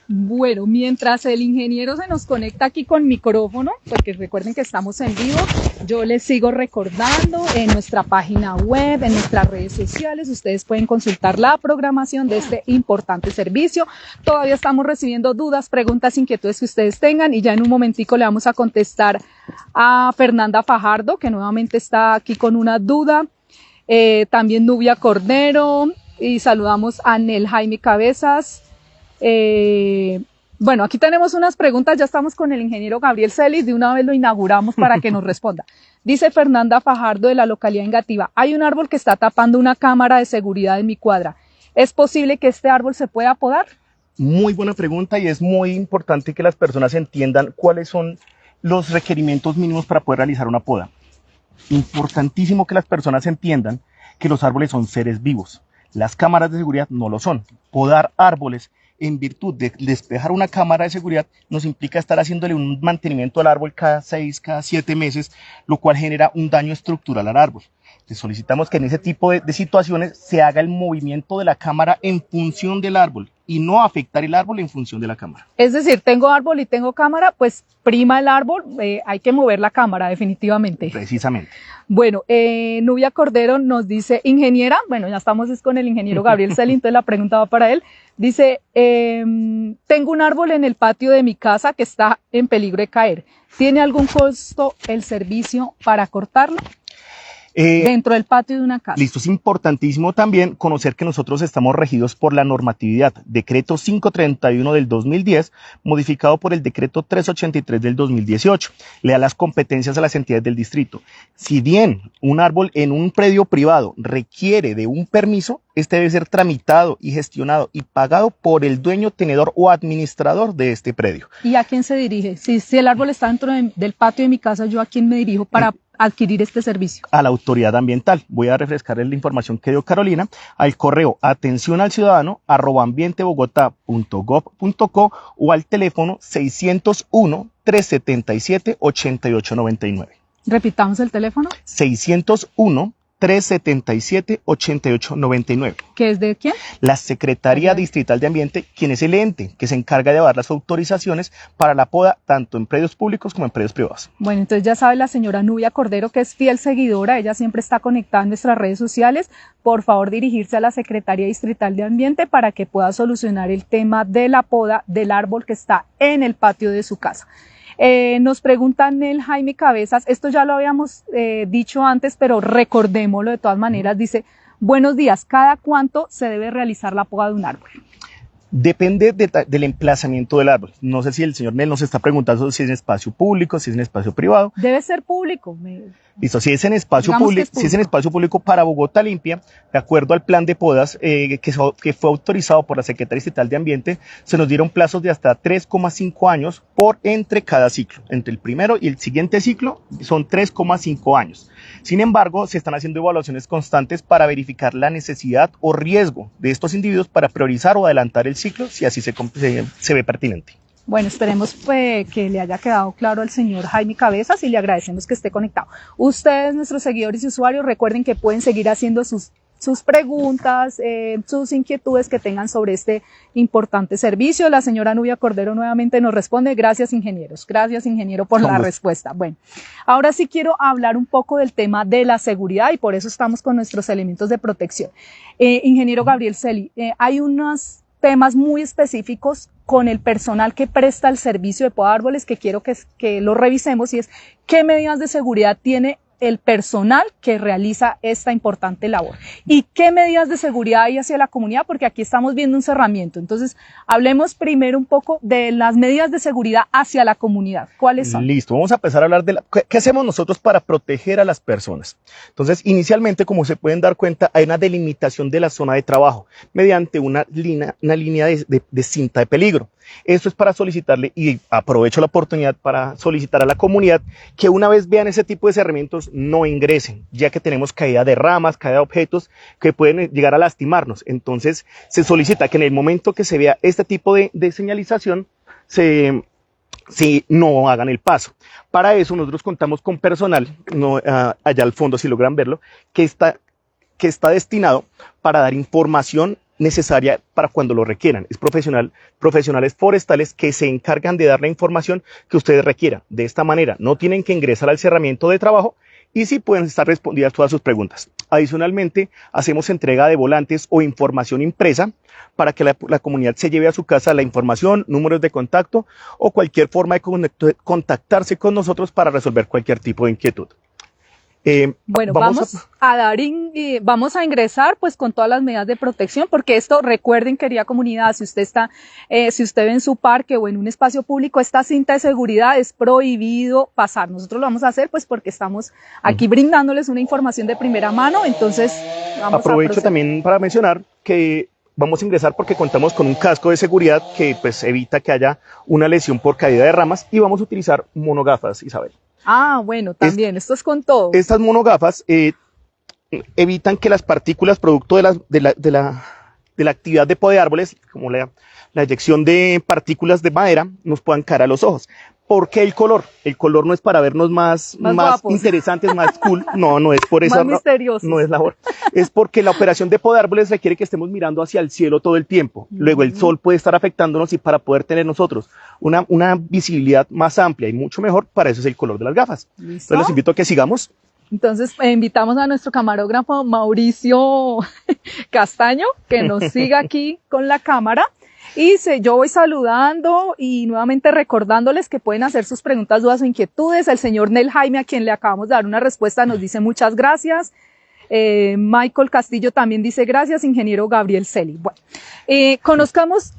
Bueno, mientras el ingeniero se nos conecta aquí con micrófono, porque recuerden que estamos en vivo, Yo les sigo recordando en nuestra página web, en nuestras redes sociales, ustedes pueden consultar la programación de este importante servicio. Todavía estamos recibiendo dudas, preguntas, inquietudes que ustedes tengan y ya en un momentico le vamos a contestar a Fernanda Fajardo, que nuevamente está aquí con una duda. También Nubia Cordero y saludamos a Nel Jaime Cabezas. Bueno, aquí tenemos unas preguntas, ya estamos con el ingeniero Gabriel Celis, de una vez lo inauguramos para que nos responda. Dice Fernanda Fajardo de la localidad de Engativá, hay un árbol que está tapando una cámara de seguridad en mi cuadra. ¿Es posible que este árbol se pueda podar? Muy buena pregunta y es muy importante que las personas entiendan cuáles son los requerimientos mínimos para poder realizar una poda. Importantísimo que las personas entiendan que los árboles son seres vivos. Las cámaras de seguridad no lo son. Podar árboles en virtud de despejar una cámara de seguridad nos implica estar haciéndole un mantenimiento al árbol cada 6, cada 7 meses, lo cual genera un daño estructural al árbol. Les solicitamos que en ese tipo de situaciones se haga el movimiento de la cámara en función del árbol y no afectar el árbol en función de la cámara. Es decir, tengo árbol y tengo cámara, pues prima el árbol, hay que mover la cámara definitivamente. Precisamente. Bueno, Nubia Cordero nos dice, ingeniera, bueno, ya estamos con el ingeniero Gabriel Celis, entonces la pregunta va para él. Dice, tengo un árbol en el patio de mi casa que está en peligro de caer. ¿Tiene algún costo el servicio para cortarlo? Dentro del patio de una casa. Listo, es importantísimo también conocer que nosotros estamos regidos por la normatividad, decreto 531 del 2010, modificado por el decreto 383 del 2018. Le da las competencias a las entidades del distrito. Si bien un árbol en un predio privado requiere de un permiso, este debe ser tramitado y gestionado y pagado por el dueño, tenedor o administrador de este predio. ¿Y a quién se dirige? Si el árbol está dentro del patio de mi casa, ¿yo a quién me dirijo para adquirir este servicio? A la autoridad ambiental. Voy a refrescarles la información que dio Carolina al correo atencionalciudadano@ambientebogotá.gov.co o al teléfono 601-377-8899. Repitamos el teléfono. 601-377-8899. ¿Qué es de quién? La Secretaría Distrital de Ambiente, quien es el ente que se encarga de dar las autorizaciones para la poda tanto en predios públicos como en predios privados. Bueno, entonces ya sabe la señora Nubia Cordero, que es fiel seguidora, ella siempre está conectada en nuestras redes sociales. Por favor, dirigirse a la Secretaría Distrital de Ambiente para que pueda solucionar el tema de la poda del árbol que está en el patio de su casa. Nos pregunta Nel Jaime Cabezas, esto ya lo habíamos dicho antes, pero recordémoslo de todas maneras. Dice, buenos días, ¿cada cuánto se debe realizar la poda de un árbol? Depende del emplazamiento del árbol. No sé si el señor Nel nos está preguntando si es en espacio público, si es en espacio privado. Debe ser público. Listo, si es en espacio público, si es en espacio público para Bogotá Limpia, de acuerdo al plan de podas que fue autorizado por la Secretaría Distrital de Ambiente, se nos dieron plazos de hasta 3,5 años por entre cada ciclo. Entre el primero y el siguiente ciclo son 3,5 años. Sin embargo, se están haciendo evaluaciones constantes para verificar la necesidad o riesgo de estos individuos para priorizar o adelantar el ciclo si así se ve pertinente. Bueno, esperemos que le haya quedado claro al señor Jaime Cabezas y le agradecemos que esté conectado. Ustedes, nuestros seguidores y usuarios, recuerden que pueden seguir haciendo sus preguntas, sus inquietudes que tengan sobre este importante servicio. La señora Nubia Cordero nuevamente nos responde, gracias ingenieros, gracias ingeniero por la respuesta. Bueno, ahora sí quiero hablar un poco del tema de la seguridad y por eso estamos con nuestros elementos de protección. Ingeniero Gabriel Celis, hay unos temas muy específicos con el personal que presta el servicio de poda de árboles que quiero que lo revisemos y es qué medidas de seguridad tiene el personal que realiza esta importante labor y qué medidas de seguridad hay hacia la comunidad, porque aquí estamos viendo un cerramiento. Entonces, hablemos primero un poco de las medidas de seguridad hacia la comunidad. ¿Cuáles son? Listo, vamos a empezar a hablar de qué hacemos nosotros para proteger a las personas. Entonces, inicialmente, como se pueden dar cuenta, hay una delimitación de la zona de trabajo mediante una línea de cinta de peligro. Esto es para solicitarle, y aprovecho la oportunidad para solicitar a la comunidad que una vez vean ese tipo de cerramientos no ingresen, ya que tenemos caída de ramas, caída de objetos que pueden llegar a lastimarnos. Entonces se solicita que en el momento que se vea este tipo de señalización, no hagan el paso. Para eso nosotros contamos con personal, allá al fondo si logran verlo, que está destinado para dar información necesaria para cuando lo requieran. Es profesionales forestales que se encargan de dar la información que ustedes requieran. De esta manera, no tienen que ingresar al cerramiento de trabajo y sí pueden estar respondidas todas sus preguntas. Adicionalmente, hacemos entrega de volantes o información impresa para que la comunidad se lleve a su casa la información, números de contacto o cualquier forma de contactarse con nosotros para resolver cualquier tipo de inquietud. Bueno, vamos a ingresar pues con todas las medidas de protección, porque esto, recuerden, querida comunidad, si usted ve en su parque o en un espacio público, esta cinta de seguridad es prohibido pasar. Nosotros lo vamos a hacer pues porque estamos aquí brindándoles una información de primera mano, entonces aprovecho también para mencionar que vamos a ingresar porque contamos con un casco de seguridad que pues evita que haya una lesión por caída de ramas, y vamos a utilizar monogafas, Isabel. Ah, bueno, también, esto es con todo. Estas monogafas evitan que las partículas producto de la actividad de poda de árboles, como la eyección de partículas de madera, nos puedan caer a los ojos. ¿Por qué el color? El color no es para vernos más interesantes, más cool. No es por eso. Más misteriosos. No es labor. Es porque la operación de poda de árboles requiere que estemos mirando hacia el cielo todo el tiempo. Luego el sol puede estar afectándonos, y para poder tener nosotros una visibilidad más amplia y mucho mejor, para eso es el color de las gafas. ¿Listo? Entonces los invito a que sigamos. Entonces invitamos a nuestro camarógrafo Mauricio Castaño que nos siga aquí con la cámara. Y yo voy saludando y nuevamente recordándoles que pueden hacer sus preguntas, dudas o inquietudes. El señor Nel Jaime, a quien le acabamos de dar una respuesta, nos dice muchas gracias. Michael Castillo también dice gracias, ingeniero Gabriel Celi. Estamos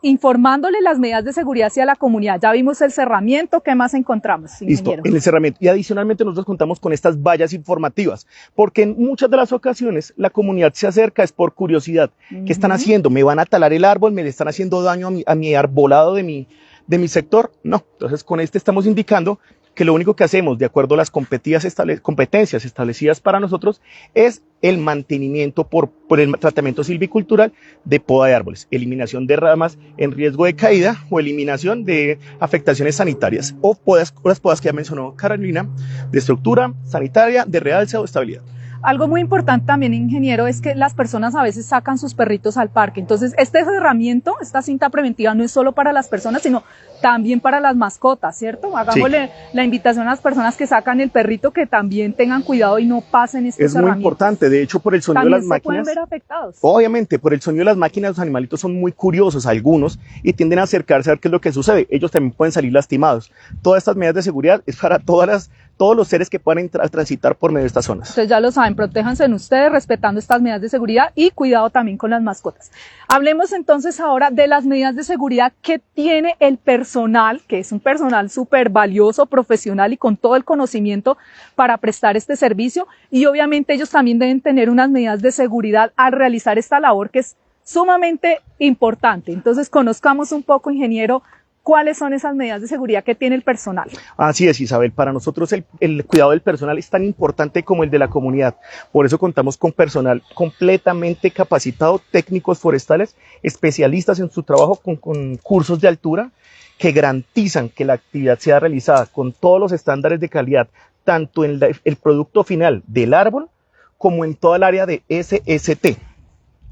informándole las medidas de seguridad hacia la comunidad. Ya vimos el cerramiento, ¿qué más encontramos, ingeniero? Listo, en el cerramiento. Y adicionalmente nosotros contamos con estas vallas informativas, porque en muchas de las ocasiones la comunidad se acerca es por curiosidad. ¿Qué están haciendo? ¿Me van a talar el árbol? ¿Me le están haciendo daño a mi arbolado de mi sector? No. Entonces con este estamos indicando que lo único que hacemos, de acuerdo a las competencias establecidas para nosotros, es el mantenimiento por el tratamiento silvicultural de poda de árboles, eliminación de ramas en riesgo de caída o eliminación de afectaciones sanitarias o las podas que ya mencionó Carolina, de estructura sanitaria, de realce o estabilidad. Algo muy importante también, ingeniero, es que las personas a veces sacan sus perritos al parque. Entonces, este cerramiento, esta cinta preventiva, no es solo para las personas, sino también para las mascotas, ¿cierto? Hagámosle la invitación a las personas que sacan el perrito que también tengan cuidado y no pasen estos cerramientos. Es muy importante, de hecho, por el sonido también de las máquinas. También se pueden ver afectados. Obviamente, por el sonido de las máquinas, los animalitos son muy curiosos, algunos, y tienden a acercarse a ver qué es lo que sucede. Ellos también pueden salir lastimados. Todas estas medidas de seguridad es para todos los seres que puedan transitar por medio de estas zonas. Entonces ya lo saben, protéjanse en ustedes respetando estas medidas de seguridad y cuidado también con las mascotas. Hablemos entonces ahora de las medidas de seguridad que tiene el personal, que es un personal súper valioso, profesional y con todo el conocimiento para prestar este servicio, y obviamente ellos también deben tener unas medidas de seguridad al realizar esta labor que es sumamente importante. Entonces conozcamos un poco, ingeniero, ¿cuáles son esas medidas de seguridad que tiene el personal? Así es, Isabel. Para nosotros el cuidado del personal es tan importante como el de la comunidad. Por eso contamos con personal completamente capacitado, técnicos forestales, especialistas en su trabajo con cursos de altura que garantizan que la actividad sea realizada con todos los estándares de calidad, tanto en el producto final del árbol como en toda el área de SST.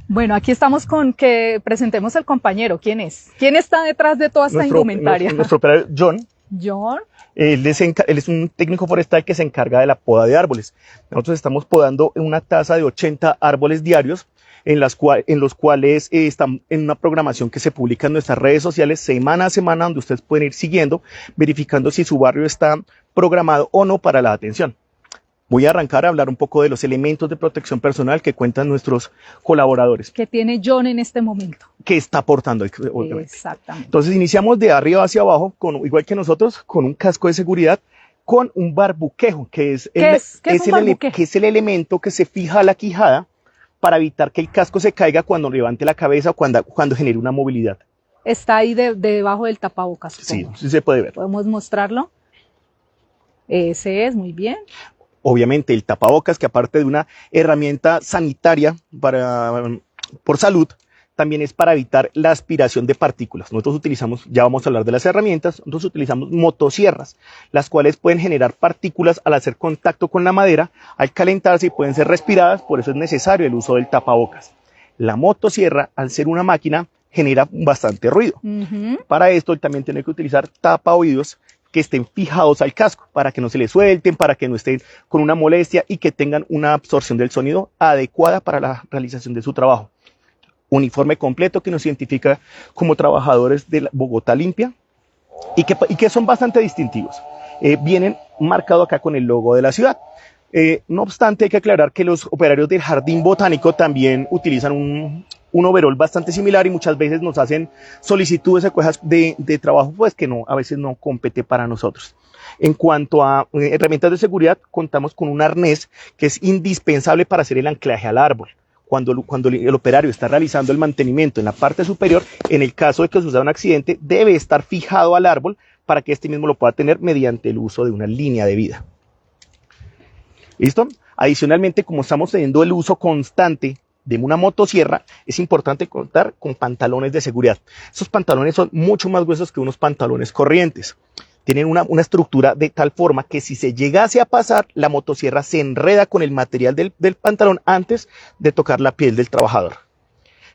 Bueno, aquí estamos con que presentemos al compañero. ¿Quién es? ¿Quién está detrás de toda esta indumentaria? Nuestro operario, John. John. Él es un técnico forestal que se encarga de la poda de árboles. Nosotros estamos podando una tasa de 80 árboles diarios, en los cuales están en una programación que se publica en nuestras redes sociales semana a semana, donde ustedes pueden ir siguiendo, verificando si su barrio está programado o no para la atención. Voy a arrancar a hablar un poco de los elementos de protección personal que cuentan nuestros colaboradores. Que tiene John en este momento. Que está aportando, obviamente. Exactamente. Entonces iniciamos de arriba hacia abajo, igual que nosotros, con un casco de seguridad, con un barbuquejo, que es el elemento que se fija a la quijada para evitar que el casco se caiga cuando levante la cabeza o cuando genere una movilidad. Está ahí debajo del tapabocas, supongo. Sí se puede ver. ¿Podemos mostrarlo? Ese es, muy bien. Obviamente el tapabocas, que aparte de una herramienta sanitaria por salud, también es para evitar la aspiración de partículas. Nosotros utilizamos, ya vamos a hablar de las herramientas, nosotros utilizamos motosierras, las cuales pueden generar partículas al hacer contacto con la madera, al calentarse y pueden ser respiradas, por eso es necesario el uso del tapabocas. La motosierra, al ser una máquina, genera bastante ruido. Para esto también tiene que utilizar tapa oídos que estén fijados al casco para que no se le suelten, para que no estén con una molestia y que tengan una absorción del sonido adecuada para la realización de su trabajo. Uniforme completo que nos identifica como trabajadores de Bogotá Limpia y que son bastante distintivos. Vienen marcados acá con el logo de la ciudad. No obstante, hay que aclarar que los operarios del Jardín Botánico también utilizan un overol bastante similar y muchas veces nos hacen solicitudes de quejas de trabajo pues que a veces no compete para nosotros. En cuanto a herramientas de seguridad, contamos con un arnés que es indispensable para hacer el anclaje al árbol. Cuando el operario está realizando el mantenimiento en la parte superior, en el caso de que suceda un accidente, debe estar fijado al árbol para que este mismo lo pueda tener mediante el uso de una línea de vida. ¿Listo? Adicionalmente, como estamos teniendo el uso constante de una motosierra, es importante contar con pantalones de seguridad. Esos pantalones son mucho más gruesos que unos pantalones corrientes. Tienen una estructura de tal forma que si se llegase a pasar, la motosierra se enreda con el material del pantalón antes de tocar la piel del trabajador.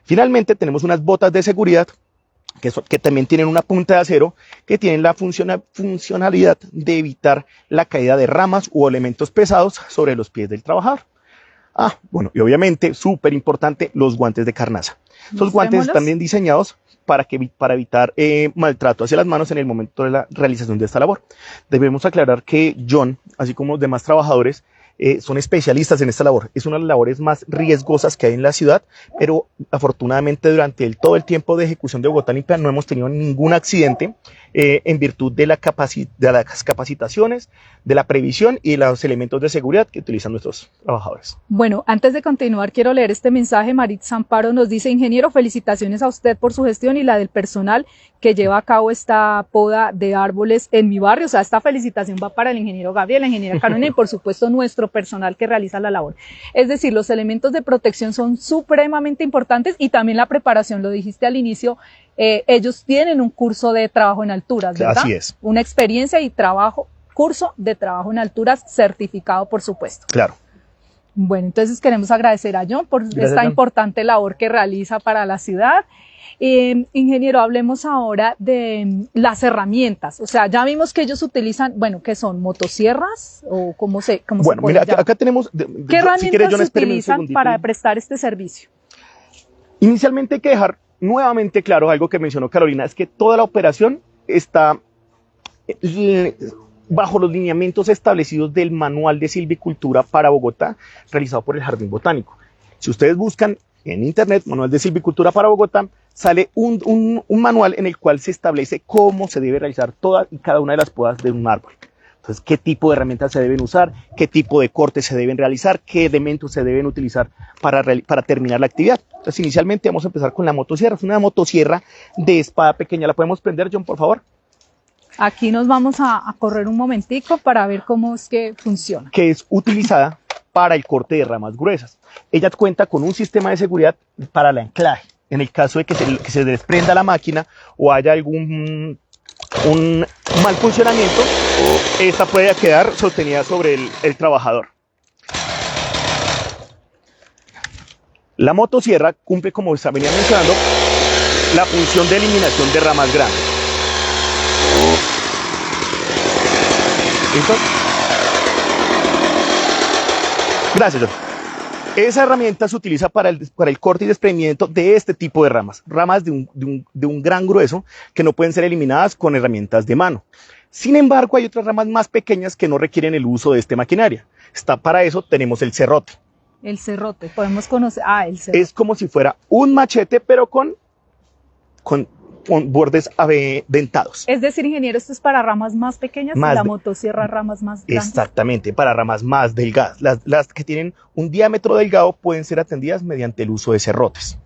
Finalmente tenemos unas botas de seguridad que también tienen una punta de acero que tienen la funcionalidad de evitar la caída de ramas u elementos pesados sobre los pies del trabajador. Bueno, y obviamente, súper importante, los guantes de carnaza. Esos guantes están bien diseñados para evitar maltrato hacia las manos en el momento de la realización de esta labor. Debemos aclarar que John, así como los demás trabajadores, son especialistas en esta labor. Es una de las labores más riesgosas que hay en la ciudad, pero afortunadamente durante todo el tiempo de ejecución de Bogotá Limpia no hemos tenido ningún accidente en virtud de las capacitaciones, de la previsión y de los elementos de seguridad que utilizan nuestros trabajadores. Bueno, antes de continuar quiero leer este mensaje. Maritza Amparo nos dice: ingeniero, felicitaciones a usted por su gestión y la del personal que lleva a cabo esta poda de árboles en mi barrio. O sea, esta felicitación va para el ingeniero Gabriel, la ingeniera Carolina y por supuesto nuestro personal que realiza la labor. Es decir, los elementos de protección son supremamente importantes y también la preparación, lo dijiste al inicio, ellos tienen un curso de trabajo en alturas, ¿verdad? Así es. Una experiencia y curso de trabajo en alturas certificado, por supuesto. Claro. Bueno, entonces queremos agradecer a John por esta importante labor que realiza para la ciudad. Ingeniero, hablemos ahora de las herramientas. O sea, ya vimos que ellos utilizan, bueno, ¿qué son? ¿Motosierras? ¿O cómo se Bueno, mira, acá tenemos... ¿Qué herramientas se utilizan para prestar este servicio? Inicialmente hay que dejar nuevamente claro algo que mencionó Carolina, es que toda la operación está bajo los lineamientos establecidos del Manual de Silvicultura para Bogotá, realizado por el Jardín Botánico. Si ustedes buscan en internet, Manual de Silvicultura para Bogotá, sale un manual en el cual se establece cómo se debe realizar todas y cada una de las podas de un árbol. Entonces, qué tipo de herramientas se deben usar, qué tipo de cortes se deben realizar, qué elementos se deben utilizar para terminar la actividad. Entonces, inicialmente vamos a empezar con la motosierra. Es una motosierra de espada pequeña. ¿La podemos prender, John, por favor? Aquí nos vamos a correr un momentico para ver cómo es que funciona. Que es utilizada para el corte de ramas gruesas. Ella cuenta con un sistema de seguridad para el anclaje. En el caso de que se desprenda la máquina o haya algún un mal funcionamiento, esta puede quedar sostenida sobre el trabajador. La motosierra cumple, como venía mencionando, la función de eliminación de ramas grandes. ¿Listo? Gracias, John. Esa herramienta se utiliza para el corte y desprendimiento de este tipo de ramas. Ramas de un gran grueso que no pueden ser eliminadas con herramientas de mano. Sin embargo, hay otras ramas más pequeñas que no requieren el uso de esta maquinaria. Para eso tenemos el serrote. El serrote, podemos conocer. El serrote. Es como si fuera un machete, pero con bordes dentados. Es decir, ingeniero, esto es para ramas más pequeñas y la motosierra ramas más grandes. Exactamente, para ramas más delgadas. Las que tienen un diámetro delgado pueden ser atendidas mediante el uso de serrotes.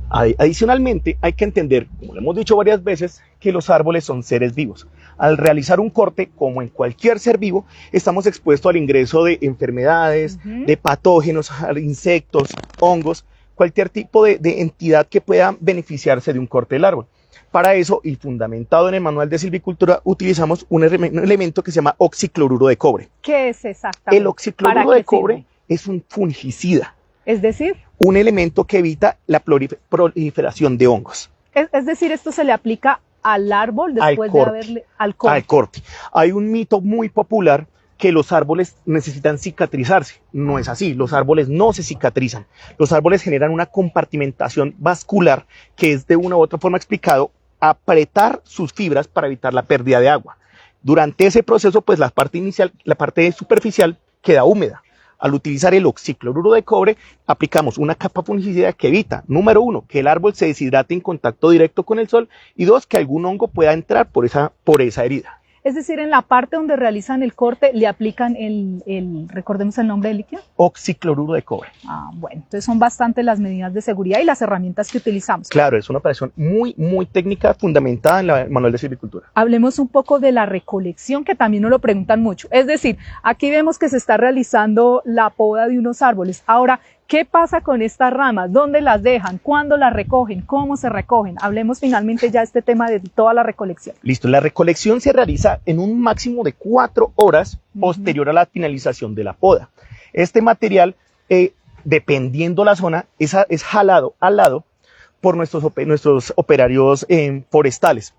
Adicionalmente, hay que entender, como lo hemos dicho varias veces, que los árboles son seres vivos. Al realizar un corte, como en cualquier ser vivo, estamos expuestos al ingreso de enfermedades, de patógenos, insectos, hongos, cualquier tipo de entidad que pueda beneficiarse de un corte del árbol. Para eso, y fundamentado en el Manual de Silvicultura, utilizamos un elemento que se llama oxicloruro de cobre. ¿Qué es exactamente? El oxicloruro de cobre es un fungicida. Es decir, un elemento que evita la proliferación de hongos. Es decir, esto se le aplica al árbol después de haberle al corte. Hay un mito muy popular que los árboles necesitan cicatrizarse. No es así, los árboles no se cicatrizan. Los árboles generan una compartimentación vascular que es de una u otra forma explicado apretar sus fibras para evitar la pérdida de agua. Durante ese proceso, pues la parte inicial, la parte superficial queda húmeda. Al utilizar el oxicloruro de cobre, aplicamos una capa fungicida que evita, número 1, que el árbol se deshidrate en contacto directo con el sol y 2, que algún hongo pueda entrar por esa herida. Es decir, en la parte donde realizan el corte, le aplican recordemos el nombre del líquido. Oxicloruro de cobre. Bueno, entonces son bastante las medidas de seguridad y las herramientas que utilizamos. Claro, es una operación muy, muy técnica, fundamentada en el manual de silvicultura. Hablemos un poco de la recolección, que también nos lo preguntan mucho. Es decir, aquí vemos que se está realizando la poda de unos árboles. Ahora, ¿qué pasa con estas ramas? ¿Dónde las dejan? ¿Cuándo las recogen? ¿Cómo se recogen? Hablemos finalmente ya de este tema de toda la recolección. Listo, la recolección se realiza en un máximo de 4 horas posterior a la finalización de la poda. Este material, dependiendo la zona, es jalado al lado por nuestros operarios forestales.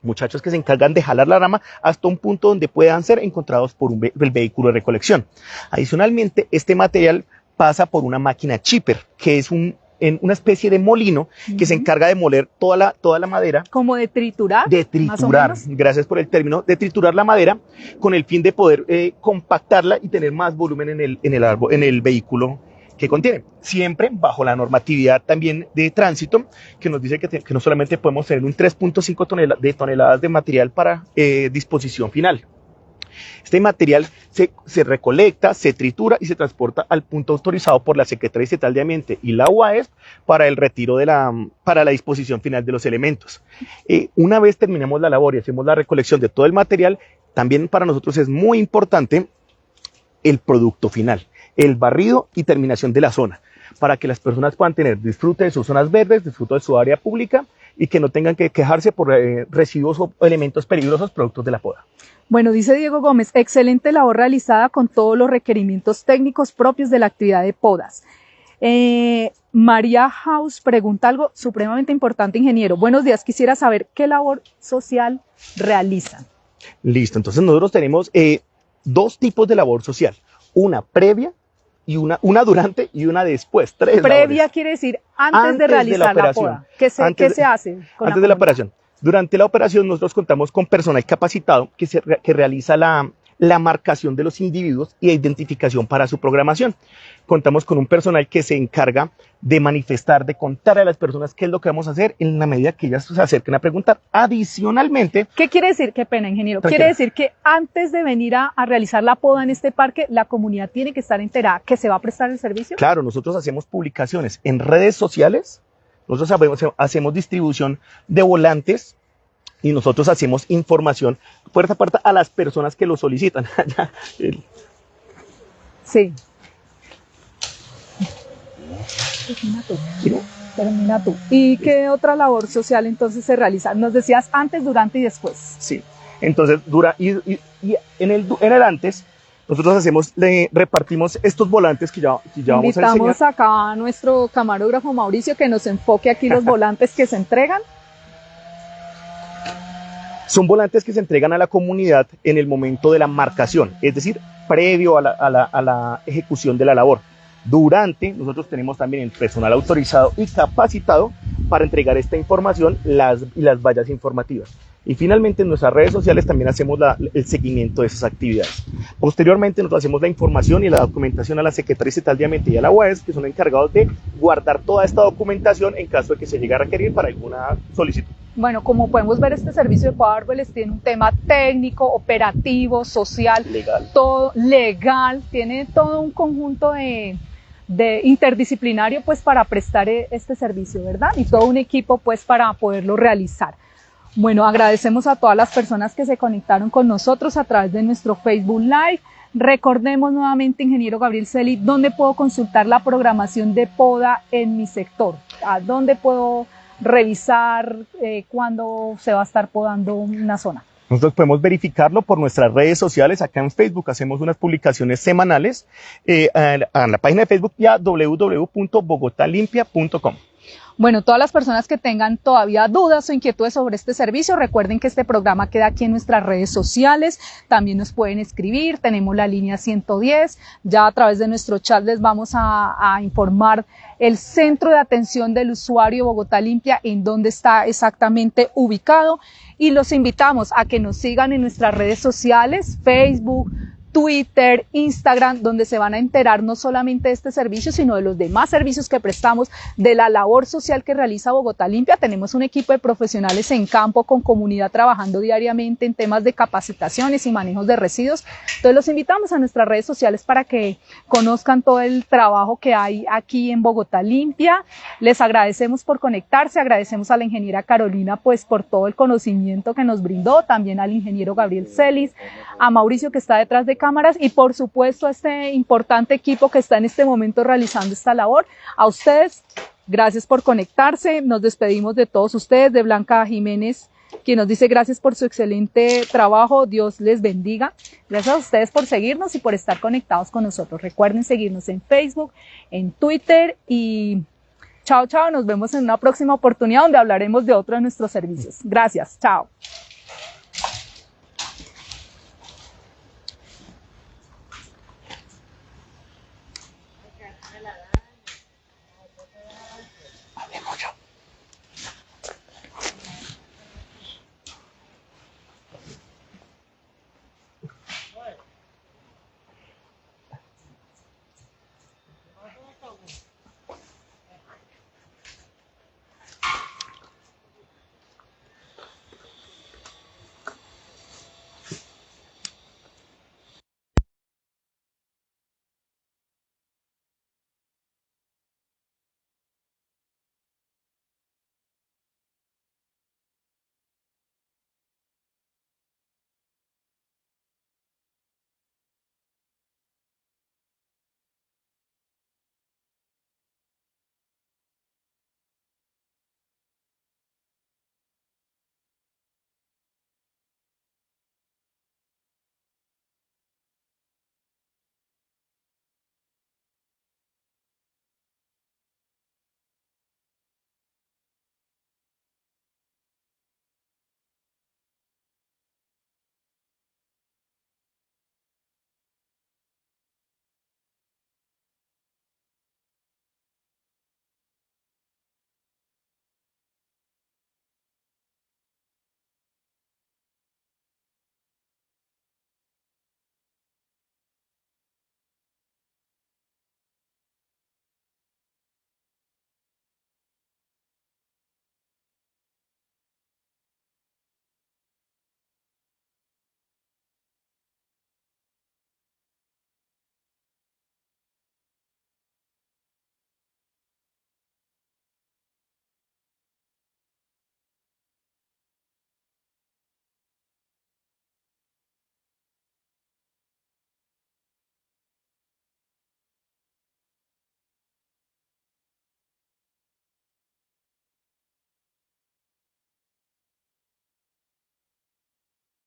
Muchachos que se encargan de jalar la rama hasta un punto donde puedan ser encontrados por el vehículo de recolección. Adicionalmente, este material pasa por una máquina chipper, que es una especie de molino que se encarga de moler toda la madera. ¿Como de triturar? De triturar, gracias por el término, de triturar la madera con el fin de poder compactarla y tener más volumen en el vehículo que contiene. Siempre bajo la normatividad también de tránsito, que nos dice que no solamente podemos tener un 3.5 toneladas de material para disposición final. Este material se recolecta, se tritura y se transporta al punto autorizado por la Secretaría Estatal de Ambiente y la UAESP para el retiro para la disposición final de los elementos. Una vez terminamos la labor y hacemos la recolección de todo el material, también para nosotros es muy importante el producto final, el barrido y terminación de la zona, para que las personas puedan tener disfrute de sus zonas verdes, disfrute de su área pública y que no tengan que quejarse por residuos o elementos peligrosos productos de la poda. Bueno, dice Diego Gómez, excelente labor realizada con todos los requerimientos técnicos propios de la actividad de podas. María House pregunta algo supremamente importante, ingeniero. Buenos días, quisiera saber qué labor social realizan. Listo, entonces nosotros tenemos 2 tipos de labor social, una previa y una durante y una después. 3 previa labores. Quiere decir antes de realizar la poda. ¿Qué se hace? Antes de la operación. Durante la operación nosotros contamos con personal capacitado que realiza la marcación de los individuos y identificación para su programación. Contamos con un personal que se encarga de manifestar, de contar a las personas qué es lo que vamos a hacer en la medida que ellas se acerquen a preguntar. Adicionalmente... ¿Qué quiere decir? Qué pena, ingeniero. Tranquila. Quiere decir que antes de venir a realizar la poda en este parque, la comunidad tiene que estar enterada que se va a prestar el servicio. Claro, nosotros hacemos publicaciones en redes sociales. Nosotros hacemos distribución de volantes y nosotros hacemos información puerta a puerta a las personas que lo solicitan. Sí. Termina tú. ¿Y qué otra labor social entonces se realiza? Nos decías antes, durante y después. Sí. Entonces, en el antes, nosotros repartimos estos volantes que ya vamos a enseñar. Invitamos acá a nuestro camarógrafo Mauricio que nos enfoque aquí los volantes que se entregan. Son volantes que se entregan a la comunidad en el momento de la marcación, es decir, previo a la ejecución de la labor. Durante, nosotros tenemos también el personal autorizado y capacitado para entregar esta información y las vallas informativas. Y finalmente en nuestras redes sociales también hacemos el seguimiento de esas actividades. Posteriormente nosotros hacemos la información y la documentación a la Secretaría Estatal de Ambiente y a la UAESP, que son encargados de guardar toda esta documentación en caso de que se llegue a requerir para alguna solicitud. Bueno, como podemos ver, este servicio de poda de árboles tiene un tema técnico, operativo, social, legal. Todo legal, tiene todo un conjunto de interdisciplinario pues para prestar este servicio, ¿verdad? Y todo un equipo pues para poderlo realizar. Bueno, agradecemos a todas las personas que se conectaron con nosotros a través de nuestro Facebook Live. Recordemos nuevamente, ingeniero Gabriel Celi, ¿dónde puedo consultar la programación de poda en mi sector? ¿A dónde puedo revisar cuándo se va a estar podando una zona? Nosotros podemos verificarlo por nuestras redes sociales. Acá en Facebook hacemos unas publicaciones semanales a la página de Facebook y a www.bogotalimpia.com. Bueno, todas las personas que tengan todavía dudas o inquietudes sobre este servicio, recuerden que este programa queda aquí en nuestras redes sociales, también nos pueden escribir, tenemos la línea 110, ya a través de nuestro chat les vamos a informar el centro de atención del usuario Bogotá Limpia, en dónde está exactamente ubicado, y los invitamos a que nos sigan en nuestras redes sociales, Facebook, Twitter, Instagram, donde se van a enterar no solamente de este servicio, sino de los demás servicios que prestamos, de la labor social que realiza Bogotá Limpia. Tenemos un equipo de profesionales en campo con comunidad trabajando diariamente en temas de capacitaciones y manejos de residuos. Entonces los invitamos a nuestras redes sociales para que conozcan todo el trabajo que hay aquí en Bogotá Limpia. Les agradecemos por conectarse, agradecemos a la ingeniera Carolina pues por todo el conocimiento que nos brindó, también al ingeniero Gabriel Celis, a Mauricio que está detrás de cámaras y por supuesto a este importante equipo que está en este momento realizando esta labor. A ustedes, gracias por conectarse. Nos despedimos de todos ustedes, de Blanca Jiménez, quien nos dice gracias por su excelente trabajo. Dios les bendiga. Gracias a ustedes por seguirnos y por estar conectados con nosotros. Recuerden seguirnos en Facebook, en Twitter y chao, chao. Nos vemos en una próxima oportunidad donde hablaremos de otro de nuestros servicios. Gracias. Chao.